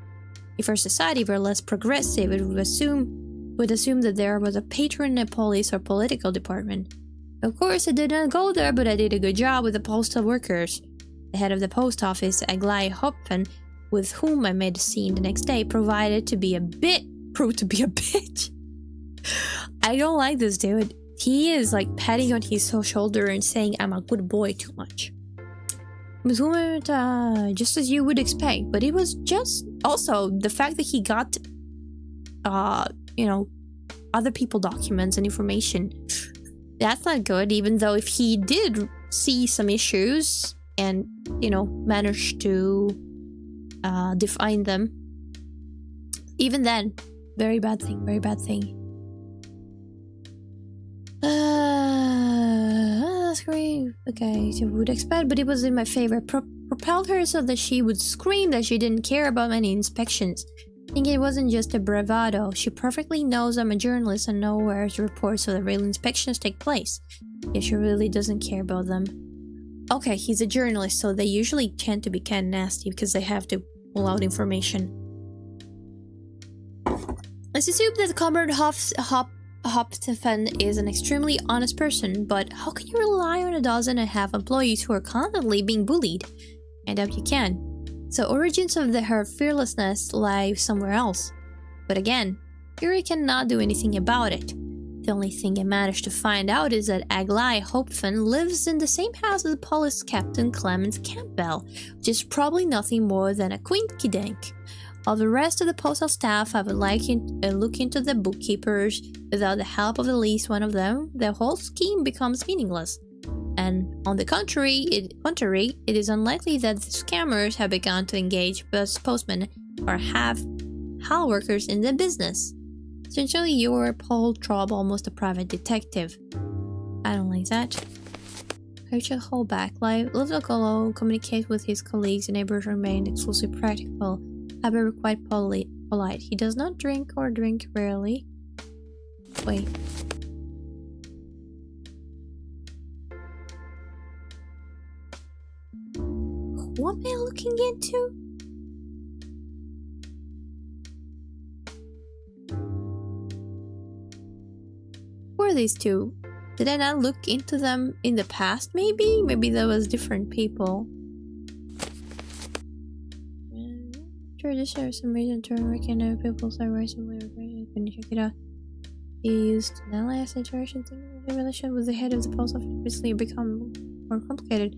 If our society were less progressive, it would assume that there was a patron in a police or political department. Of course, I did not go there, but I did a good job with the postal workers. The head of the post office, Aglaé Hopfen, with whom I made a scene the next day, proved to be a bitch. I don't like this dude. He is like patting on his shoulder and saying I'm a good boy too much. Just as you would expect, but it was just also the fact that he got other people documents and information. That's not good, even though if he did see some issues and managed to define them, even then, very bad thing. That's great. Okay, so would expect, but it was in my favor. Propelled her so that she would scream that she didn't care about any inspections. I think it wasn't just a bravado. She perfectly knows I'm a journalist and know where to report so the real inspections take place. Yeah, she really doesn't care about them. Okay, he's a journalist, so they usually tend to be kind of nasty because they have to pull out information. Let's assume that Comrade Hopfen is an extremely honest person, but how can you rely on a dozen and a half employees who are constantly being bullied? I doubt you can. So origins of her fearlessness lie somewhere else. But again, Yuri cannot do anything about it. The only thing I managed to find out is that Aglaé Hopfen lives in the same house as the police captain Clemens Campbell, which is probably nothing more than a quinky-dink. All the rest of the postal staff have a look into the bookkeepers. Without the help of at least one of them, the whole scheme becomes meaningless. And on the contrary, it is unlikely that the scammers have begun to engage postmen or have hall workers in the business. Essentially, you're Paul Traub, almost a private detective. I don't like that. Richard Holbach lives alone, communicates with his colleagues and neighbors, remain exclusively practical, however quite polite. He does not drink or drink rarely. Wait. What am I looking into? Who are these two? Did I not look into them in the past, maybe? Maybe there was different people. Sure, this has some reason to reckon people's rights and labor. Can you check it out? He used an last interaction thing. The relationship with the head of the post office obviously become more complicated.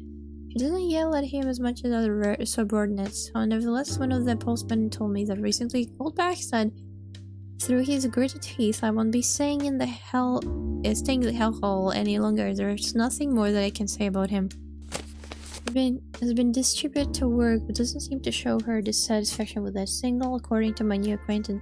She doesn't yell at him as much as other subordinates. Nevertheless, one of the postmen told me that recently Goldback said, through his gritted teeth, I won't be staying in the hellhole any longer. There's nothing more that I can say about him. Has been distributed to work, but doesn't seem to show her dissatisfaction with that single, according to my new acquaintance.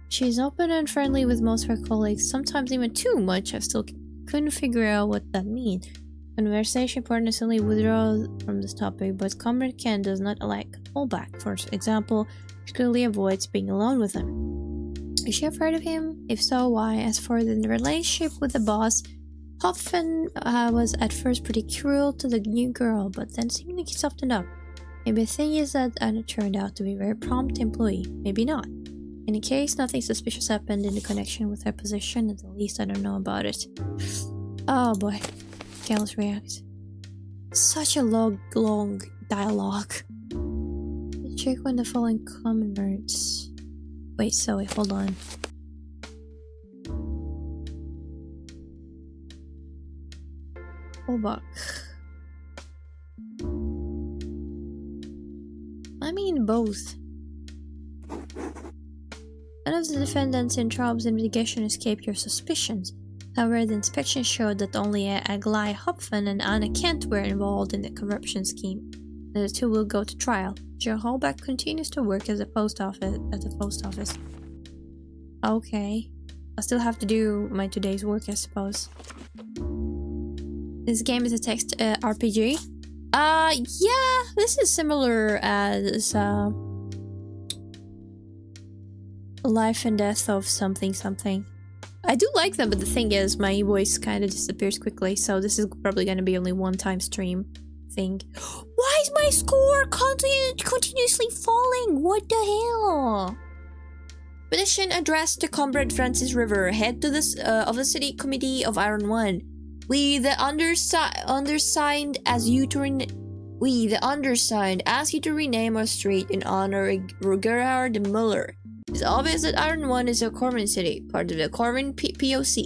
She's open and friendly with most of her colleagues, sometimes even too much. I still couldn't figure out what that means. Conversation partners suddenly withdraw from this topic, but Comrade Ken does not like Holbach. For example, she clearly avoids being alone with him. Is she afraid of him? If so, why? As for the relationship with the boss, Hopfen was at first pretty cruel to the new girl, but then seemed like he softened up. Maybe the thing is that Anna turned out to be a very prompt employee. Maybe not. In any case, nothing suspicious happened in the connection with her position, at the least I don't know about it. Oh boy. Gallus reacts. Such a long dialogue. Check when the following common words. Wait, hold on. Holbach. I mean both. of the defendants in Traub's investigation escaped your suspicions. However, the inspection showed that only Aglai Hopfen and Anna Kent were involved in the corruption scheme. The two will go to trial. Joe Hallback continues to work as a post office. Okay. I still have to do my today's work, I suppose. This game is a text RPG. Yeah, this is similar as Life and Death of something something. I do like them, but the thing is, my voice kind of disappears quickly, so this is probably going to be only one-time stream thing. Why is my score continuously falling? What the hell? Petition addressed to Comrade Francis River, head to this of the City Committee of Iron One. We, the undersigned, ask you to rename our street in honor of Gerhard Muller. It's obvious that Iron One is a Corvin city, part of the Corvin POC.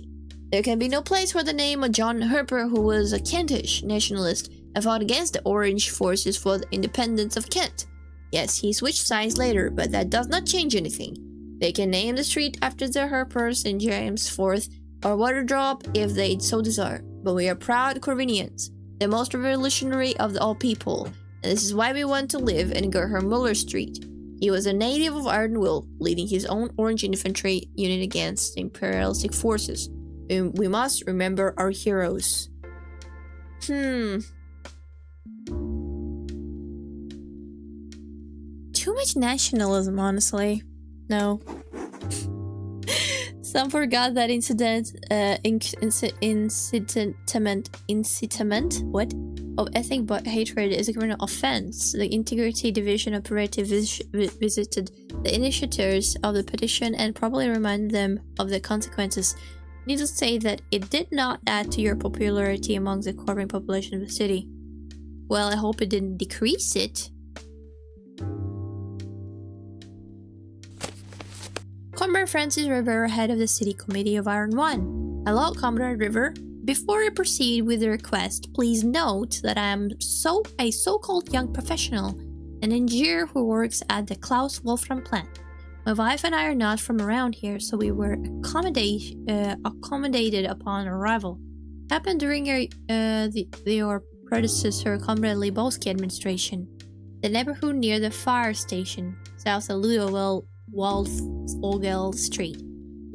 There can be no place for the name of John Harper, who was a Kentish nationalist and fought against the Orange forces for the independence of Kent. Yes, he switched sides later, but that does not change anything. They can name the street after the Harpers in James Forth or Waterdrop if they so desire. But we are proud Corvinians, the most revolutionary of all people, and this is why we want to live in Gerhard Muller Street. He was a native of Ironwill, leading his own Orange Infantry unit against the imperialistic forces. We must remember our heroes. Too much nationalism, honestly. No. Some forgot that incitament of ethnic hatred is a criminal offense. The Integrity Division operative visited the initiators of the petition and probably reminded them of the consequences. Needless to say that it did not add to your popularity among the Corvin population of the city. Well, I hope it didn't decrease it. Comrade Francis River, head of the City Committee of Iron One. Hello, Comrade River. Before I proceed with the request, please note that I am a so-called young professional, an engineer who works at the Klaus Wolfram plant. My wife and I are not from around here, so we were accommodated upon arrival. Happened during your predecessor, Comrade Lebowski administration. The neighborhood near the fire station, south of Ludoville Street,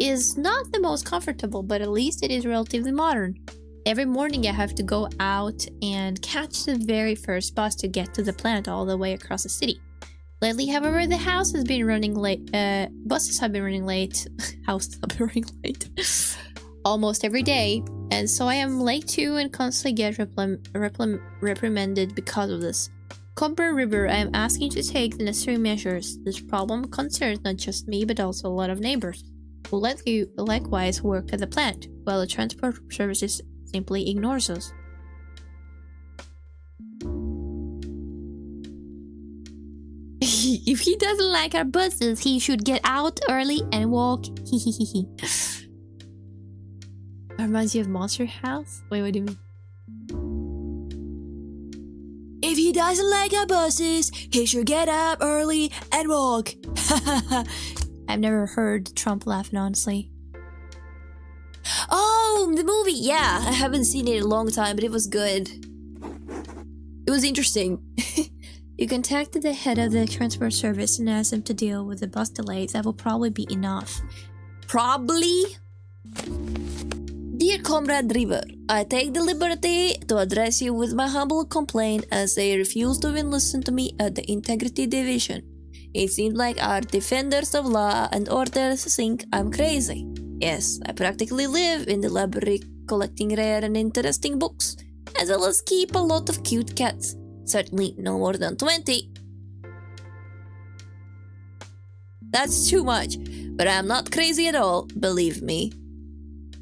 is not the most comfortable, but at least it is relatively modern. Every morning I have to go out and catch the very first bus to get to the plant all the way across the city. Lately, however, the house has been running late. Buses have been running late. Houses have been running late. Almost every day, and so I am late too and constantly get reprimanded because of this. Comrade River, I am asking you to take the necessary measures. This problem concerns not just me, but also a lot of neighbors who likewise work at the plant, while the transport services simply ignores us. If he doesn't like our buses, he should get out early and walk. Reminds you of Monster House? Wait, what do you mean? If he doesn't like our buses, he should get up early and walk. I've never heard Trump laughing, honestly. Oh, the movie! Yeah, I haven't seen it in a long time, but it was good. It was interesting. You contacted the head of the transport service and asked him to deal with the bus delays. That will probably be enough. Probably? Dear Comrade River, I take the liberty to address you with my humble complaint as they refuse to even listen to me at the Integrity Division. It seems like our defenders of law and order think I'm crazy. Yes, I practically live in the library collecting rare and interesting books, as well as keep a lot of cute cats. Certainly no more than 20. That's too much, but I'm not crazy at all, believe me.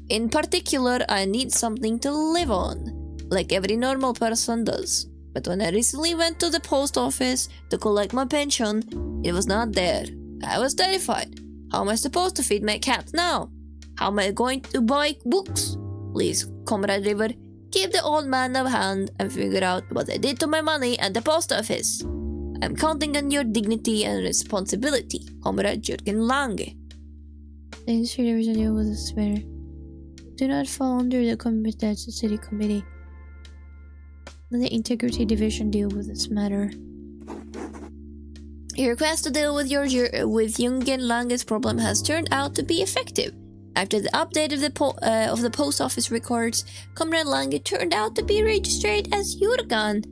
In particular, I need something to live on, like every normal person does. But when I recently went to the post office to collect my pension, it was not there. I was terrified. How am I supposed to feed my cat now? How am I going to buy books? Please, Comrade River, give the old man a hand and figure out what I did to my money at the post office. I'm counting on your dignity and responsibility, Comrade Jürgen Lange. The industry division deal with this matter. Do not fall under the competence of the city committee. Let the integrity division deal with this matter. Your request to deal with Jungen Lange's problem has turned out to be effective. After the update of the post office records, Comrade Lange turned out to be registered as Jurgen,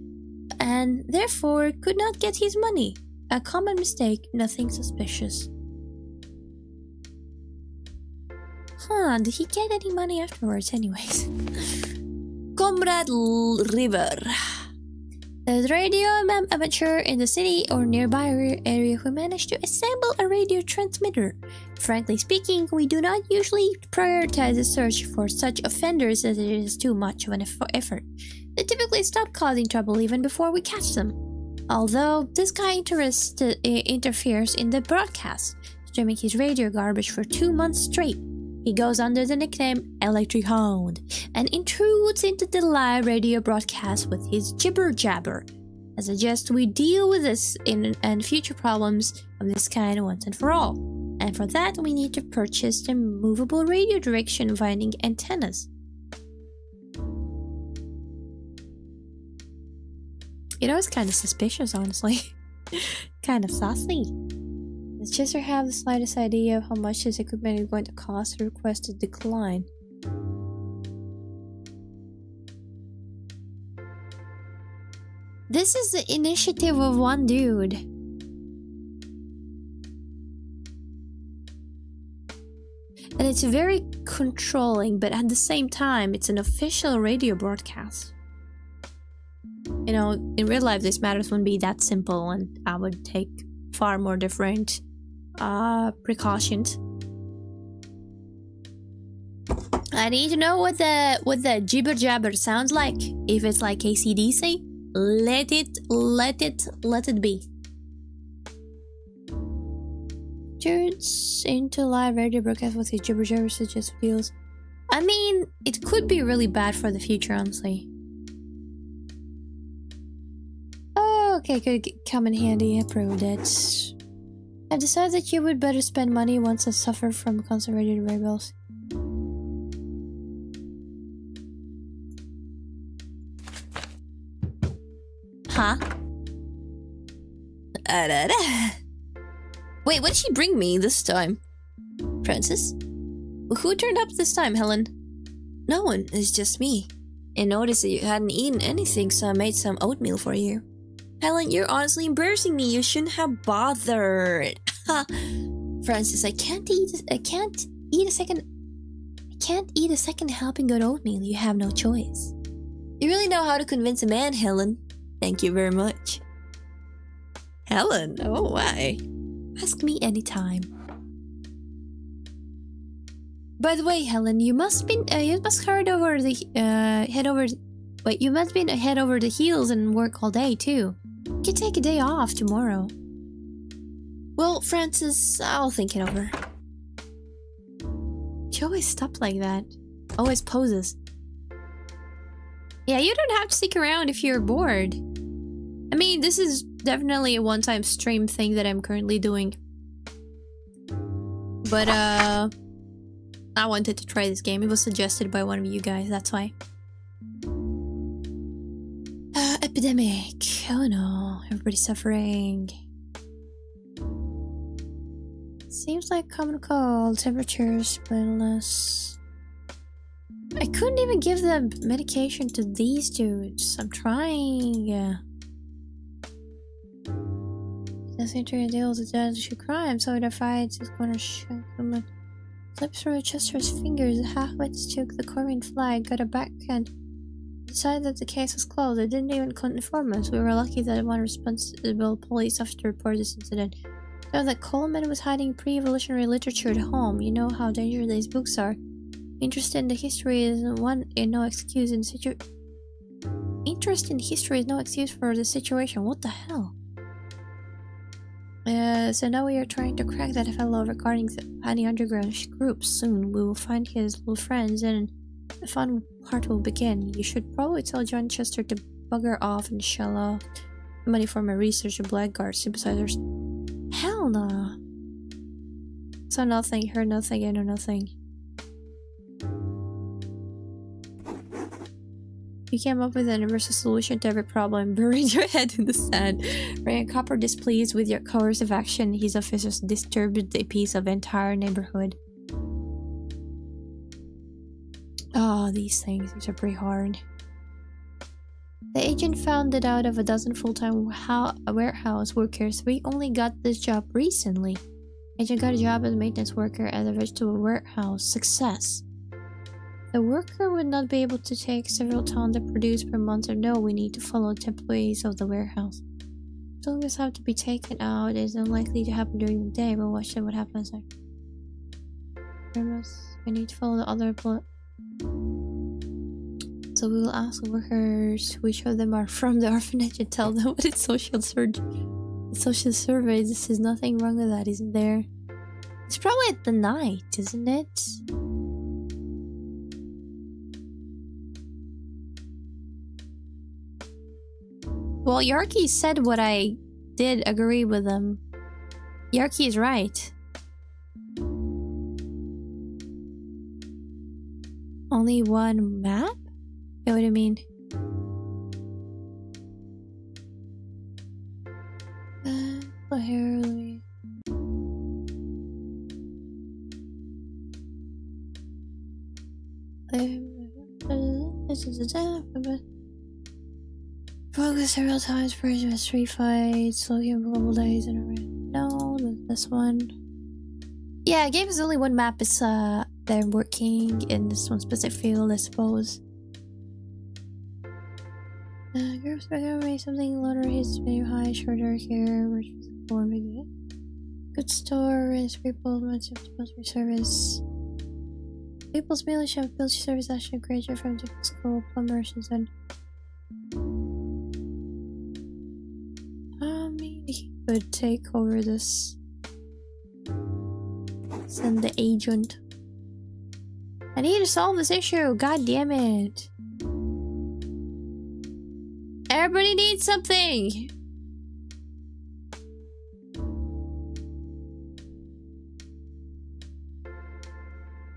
and therefore could not get his money. A common mistake, nothing suspicious. Did he get any money afterwards anyways? Comrade River. The radio amateur in the city or nearby area who managed to assemble a radio transmitter. Frankly speaking, we do not usually prioritize the search for such offenders as it is too much of an effort. They typically stop causing trouble even before we catch them. Although, this guy interferes in the broadcast, streaming his radio garbage for 2 months straight. He goes under the nickname Electric Hound and intrudes into the live radio broadcast with his jibber jabber. I suggest we deal with this and future problems of this kind once and for all. And for that, we need to purchase the movable radio direction finding antennas. You know, it's kind of suspicious, honestly. Kind of saucy. Does Chester have the slightest idea of how much this equipment is going to cost? The request is declined. This is the initiative of one dude. And it's very controlling, but at the same time, it's an official radio broadcast. You know, in real life, these matters wouldn't be that simple, and I would take far more different precautions. I need to know what the jibber jabber sounds like. If it's like AC/DC, let it be. Turns into live radio broadcast with his jibber jabber suggestive deals. I mean, it could be really bad for the future, honestly. Oh, okay, could come in handy. I proved it. I decided that you would better spend money once I suffer from conservative rebels. Huh? Wait, what did she bring me this time? Francis? Who turned up this time, Helen? No one, it's just me. I noticed that you hadn't eaten anything, so I made some oatmeal for you. Helen, you're honestly embarrassing me. You shouldn't have bothered. Francis, I can't eat a second helping of oatmeal. You have no choice. You really know how to convince a man, Helen. Thank you very much. Helen? Oh, why? Ask me anytime. By the way, Helen, you must head over the heels and work all day too. You can take a day off tomorrow. Well, Francis, I'll think it over. She always stops like that. Always poses. Yeah, you don't have to stick around if you're bored. I mean, this is definitely a one-time stream thing that I'm currently doing. But, I wanted to try this game. It was suggested by one of you guys, that's why. Epidemic. Oh no, everybody's suffering. Seems like common cold, temperatures, illness. I couldn't even give the medication to these dudes. I'm trying. Nothing to deal with the deadly crime, so it fights is gonna show someone. Slipped through Chester's fingers, halfway took the Corvian flag, got a backhand. Decided that the case was closed. They didn't even inform us. We were lucky that one responsible police officer reported this incident. So that Coleman was hiding pre-evolutionary literature at home. You know how dangerous these books are. Interest in history is no excuse for the situation. What the hell? So now we are trying to crack that fellow regarding the Honey Underground group. Soon we will find his little friends and the fun part will begin. You should probably tell John Chester to bugger off and shell out money for my research of blackguard sympathizers. Hell no. saw nothing, heard nothing, I know nothing. You came up with a universal solution to every problem, buried your head in the sand. Ryan Copper, displeased with your coercive action, his officers disturbed the peace of the entire neighborhood. Oh, these things are pretty hard. The agent found that out of a dozen full-time warehouse workers, we only got this job recently. Agent got a job as a maintenance worker at a vegetable warehouse. Success. The worker would not be able to take several tons to produce per month, or no, we need to follow the employees of the warehouse. Tools have to be taken out. It is unlikely to happen during the day, but watch what happens next. We need to follow the other So we will ask workers which of them are from the orphanage and tell them what its social survey. This is nothing wrong with that, isn't there? It's probably at the night, isn't it? Well, Yarki said what I did agree with them. Yarki is right. Only one map? You know what I mean? Focus several times per street fights, looking for a couple days in a row. No, this one. Yeah, game is only one map. It's they're working in this one specific field, I suppose. Groups make something louder, his medium high, shorter hair, which was more big. Good store is people customer service. People's mainly chef build service actually graduate from the school plumbers and maybe he could take over this. Send the agent. I need to solve this issue, god damn it. Everybody needs something!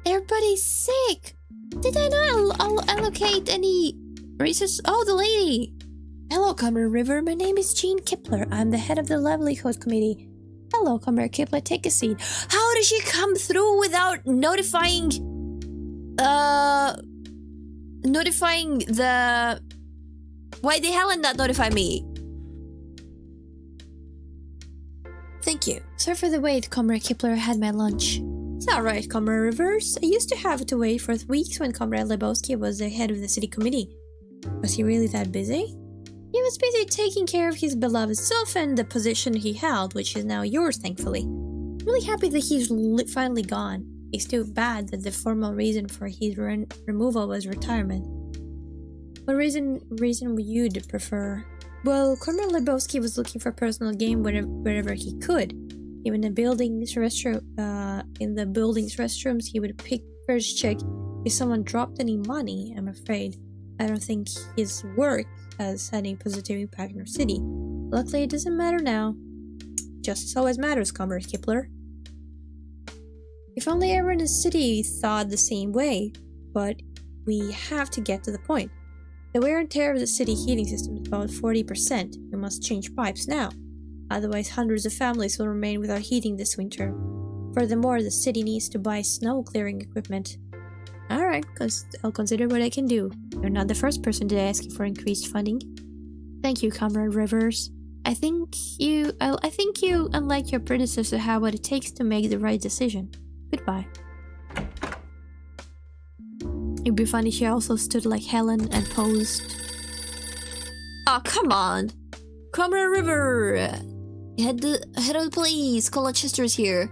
Everybody's sick! Did I not allocate any resources? Oh, the lady! Hello, Comrade River. My name is Jean Kipler. I'm the head of the Livelihood Committee. Hello, Comrade Kipler. Take a seat. How did she come through without notifying... notifying the... Why the hell not notify me? Thank you. Sorry for the wait, Comrade Kipler. I had my lunch. It's alright, Comrade Rivers. I used to have to wait for weeks when Comrade Lebowski was the head of the city committee. Was he really that busy? He was busy taking care of his beloved self and the position he held, which is now yours, thankfully. I'm really happy that he's finally gone. It's too bad that the formal reason for his removal was retirement. What reason would you prefer? Well, Comrade Lebowski was looking for personal gain wherever he could. Even in the building's restrooms, he would first check if someone dropped any money. I'm afraid I don't think his work has had any positive impact on our city. Luckily, it doesn't matter now. Justice always matters, Comrade Kipler. If only everyone in the city thought the same way, but we have to get to the point. The wear and tear of the city heating system is about 40%. We must change pipes now. Otherwise, hundreds of families will remain without heating this winter. Furthermore, the city needs to buy snow clearing equipment. Alright, I'll consider what I can do. You're not the first person to ask for increased funding. Thank you, Comrade Rivers. I think you, unlike your predecessor, have what it takes to make the right decision. Goodbye. It'd be funny she also stood like Helen and posed. Oh, come on! Comrade River! Head of the police, Colin Chester's here.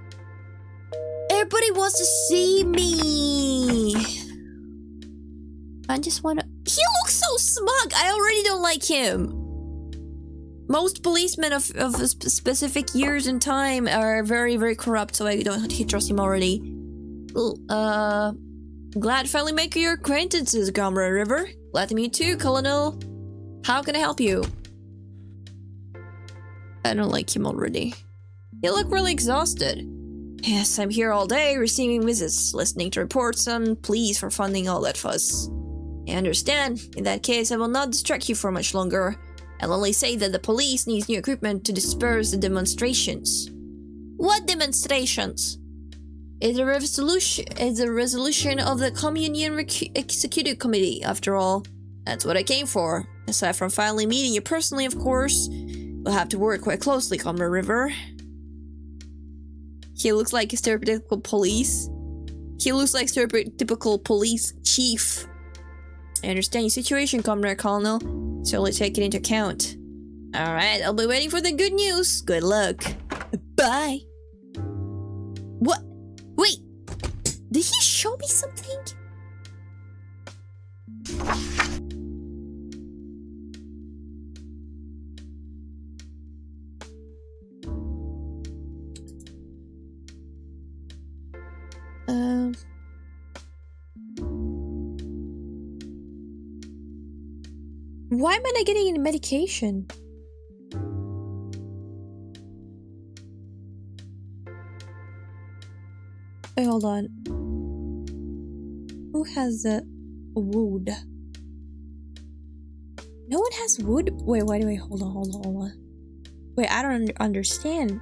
Everybody wants to see me! I just wanna... He looks so smug! I already don't like him! Most policemen of specific years and time are very, very corrupt, so I don't trust him already. Glad finally make your acquaintances, Comrade River. Glad to meet you, Colonel. How can I help you? I don't like him already. You look really exhausted. Yes, I'm here all day, receiving visits, listening to reports on police for funding all that fuss. I understand. In that case, I will not distract you for much longer. I'll only say that the police needs new equipment to disperse the demonstrations. What demonstrations? It's a resolution of the Communion Executive Committee, after all. That's what I came for. Aside from finally meeting you personally, of course, we'll have to work quite closely, Comrade River. He looks like a stereotypical police. He looks like stereotypical police chief. I understand your situation, Comrade Colonel. Certainly take it into account. Alright, I'll be waiting for the good news. Good luck. Bye. What? Wait. Did he show me something? Why am I not getting any medication? Wait, hold on. Who has the wood? No one has wood? Wait, hold on. Wait, I don't understand.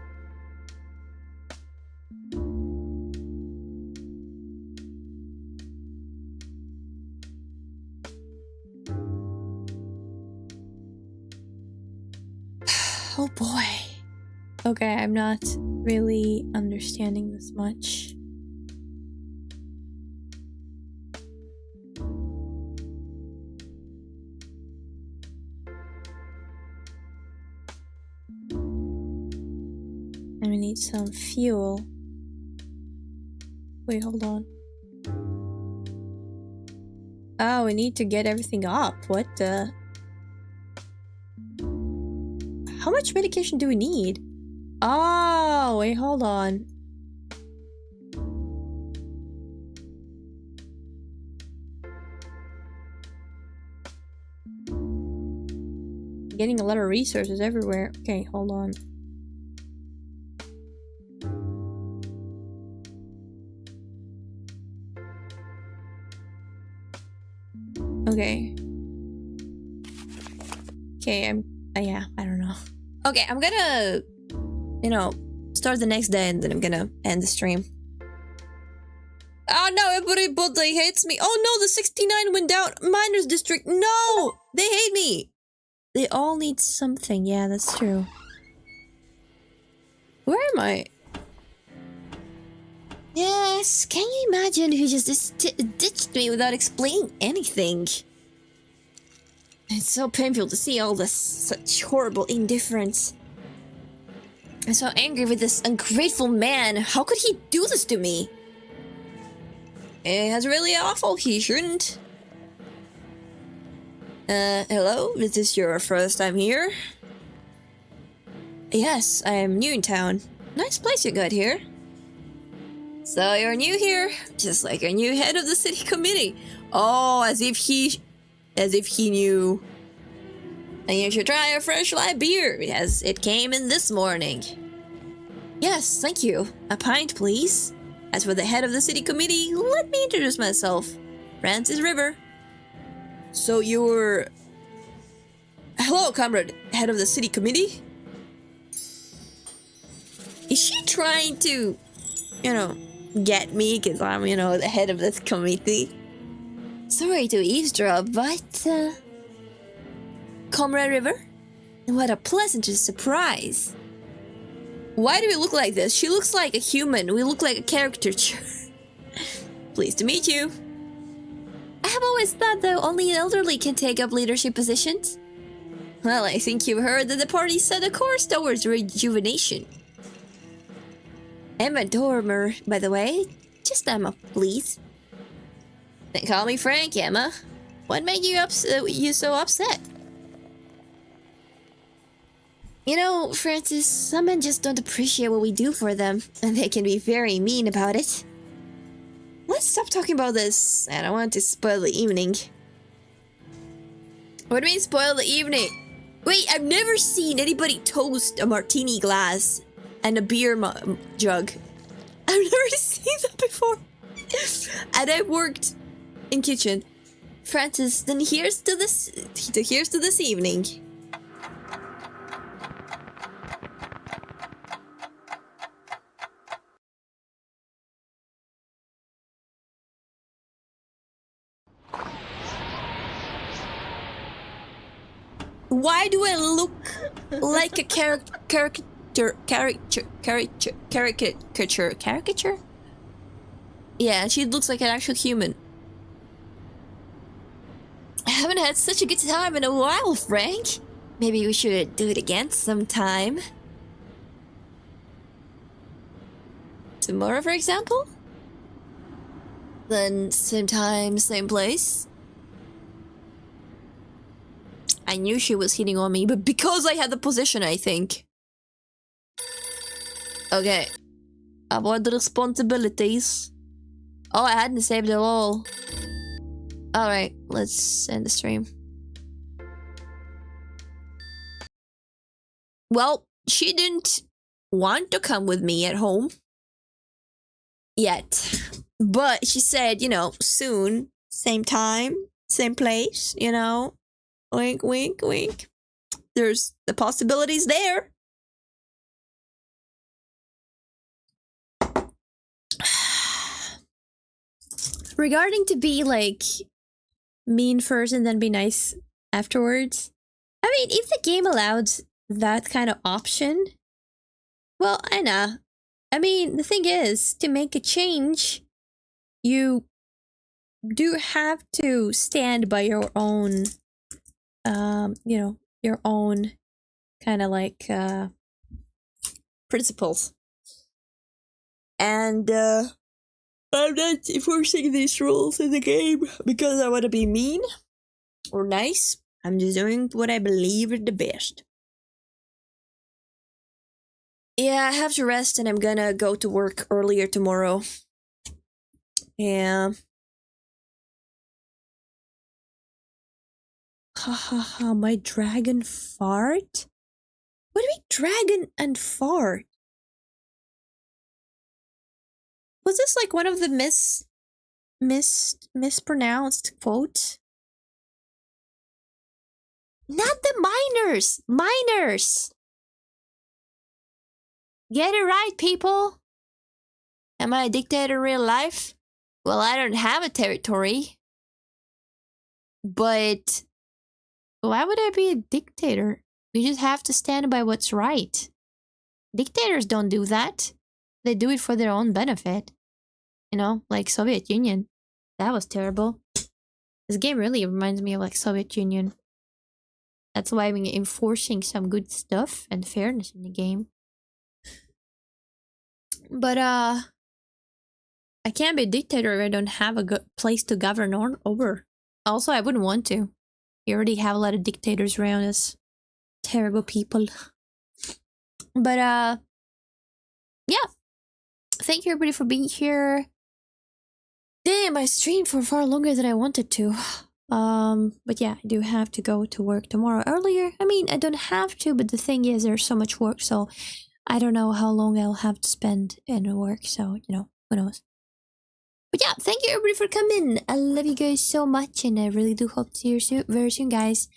Oh boy. Okay, I'm not really understanding this much. And we need some fuel. Wait, hold on. Oh, we need to get everything up. What the? How much medication do we need? Oh, wait, hold on. Getting a lot of resources everywhere. Okay, hold on. Okay. Okay, yeah, I don't know. Okay, I'm gonna, start the next day and then I'm gonna end the stream. Oh no, everybody hates me. Oh no, the 69 went down. Miners District, no! They hate me! They all need something. Yeah, that's true. Where am I? Yes, can you imagine who just ditched me without explaining anything? It's so painful to see all this such horrible indifference. I'm so angry with this ungrateful man. How could he do this to me? It's really awful. He shouldn't. Hello? Is this your first time here? Yes, I am new in town. Nice place you got here. So you're new here? Just like your new head of the city committee. Oh, as if he knew. And you should try a fresh light beer, as it came in this morning. Yes, thank you. A pint, please. As for the head of the city committee, let me introduce myself. Francis River. So you're... Hello, comrade, head of the city committee? Is she trying to, get me because I'm, the head of this committee? Sorry to eavesdrop, but, Comrade River? What a pleasant surprise. Why do we look like this? She looks like a human. We look like a caricature. Pleased to meet you. I have always thought that only elderly can take up leadership positions. Well, I think you've heard that the party set a course towards rejuvenation. Emma Dormer, by the way. Just Emma, please. Then call me Frank, Emma. What made you so upset? Francis, some men just don't appreciate what we do for them, and they can be very mean about it. Let's stop talking about this. I don't want to spoil the evening. What do you mean spoil the evening? Wait, I've never seen anybody toast a martini glass and a beer jug. I've never seen that before. And I worked in kitchen. Francis, then here's to this evening. Why do I look like a caricature? Yeah, she looks like an actual human. I haven't had such a good time in a while, Frank. Maybe we should do it again sometime. Tomorrow, for example? Then same time, same place. I knew she was hitting on me, but because I had the position, I think. Okay. Avoid the responsibilities. Oh, I hadn't saved it all. Alright, let's end the stream. Well, she didn't want to come with me at home. Yet. But she said, you know, soon. Same time, same place, you know. Wink, wink, wink. There's the possibilities there. Regarding to be like mean first and then be nice afterwards. I mean, if the game allowed that kind of option, well, I know. I mean, the thing is, to make a change, you do have to stand by your own you know, your own kind of like principles. And I'm not enforcing these rules in the game because I want to be mean or nice. I'm just doing what I believe is the best. Yeah, I have to rest and I'm gonna go to work earlier tomorrow. Yeah. Ha ha ha, my dragon fart? What do you mean dragon and fart? Was this like one of the mispronounced quotes? Not the miners! Miners! Get it right, people! Am I a dictator in real life? Well, I don't have a territory. But why would I be a dictator? You just have to stand by what's right. Dictators don't do that. They do it for their own benefit. You know, like Soviet Union. That was terrible. This game really reminds me of like Soviet Union. That's why I'm enforcing some good stuff and fairness in the game. But I can't be a dictator if I don't have a good place to govern over. Also, I wouldn't want to. We already have a lot of dictators around us. Terrible people. But yeah. Thank you everybody for being here. Damn, I streamed for far longer than I wanted to. But yeah, I do have to go to work tomorrow earlier. I mean, I don't have to, but the thing is there's so much work, so I don't know how long I'll have to spend in work, so, you know, who knows. But yeah, thank you everybody for coming. I love you guys so much, and I really do hope to see you soon, very soon, guys.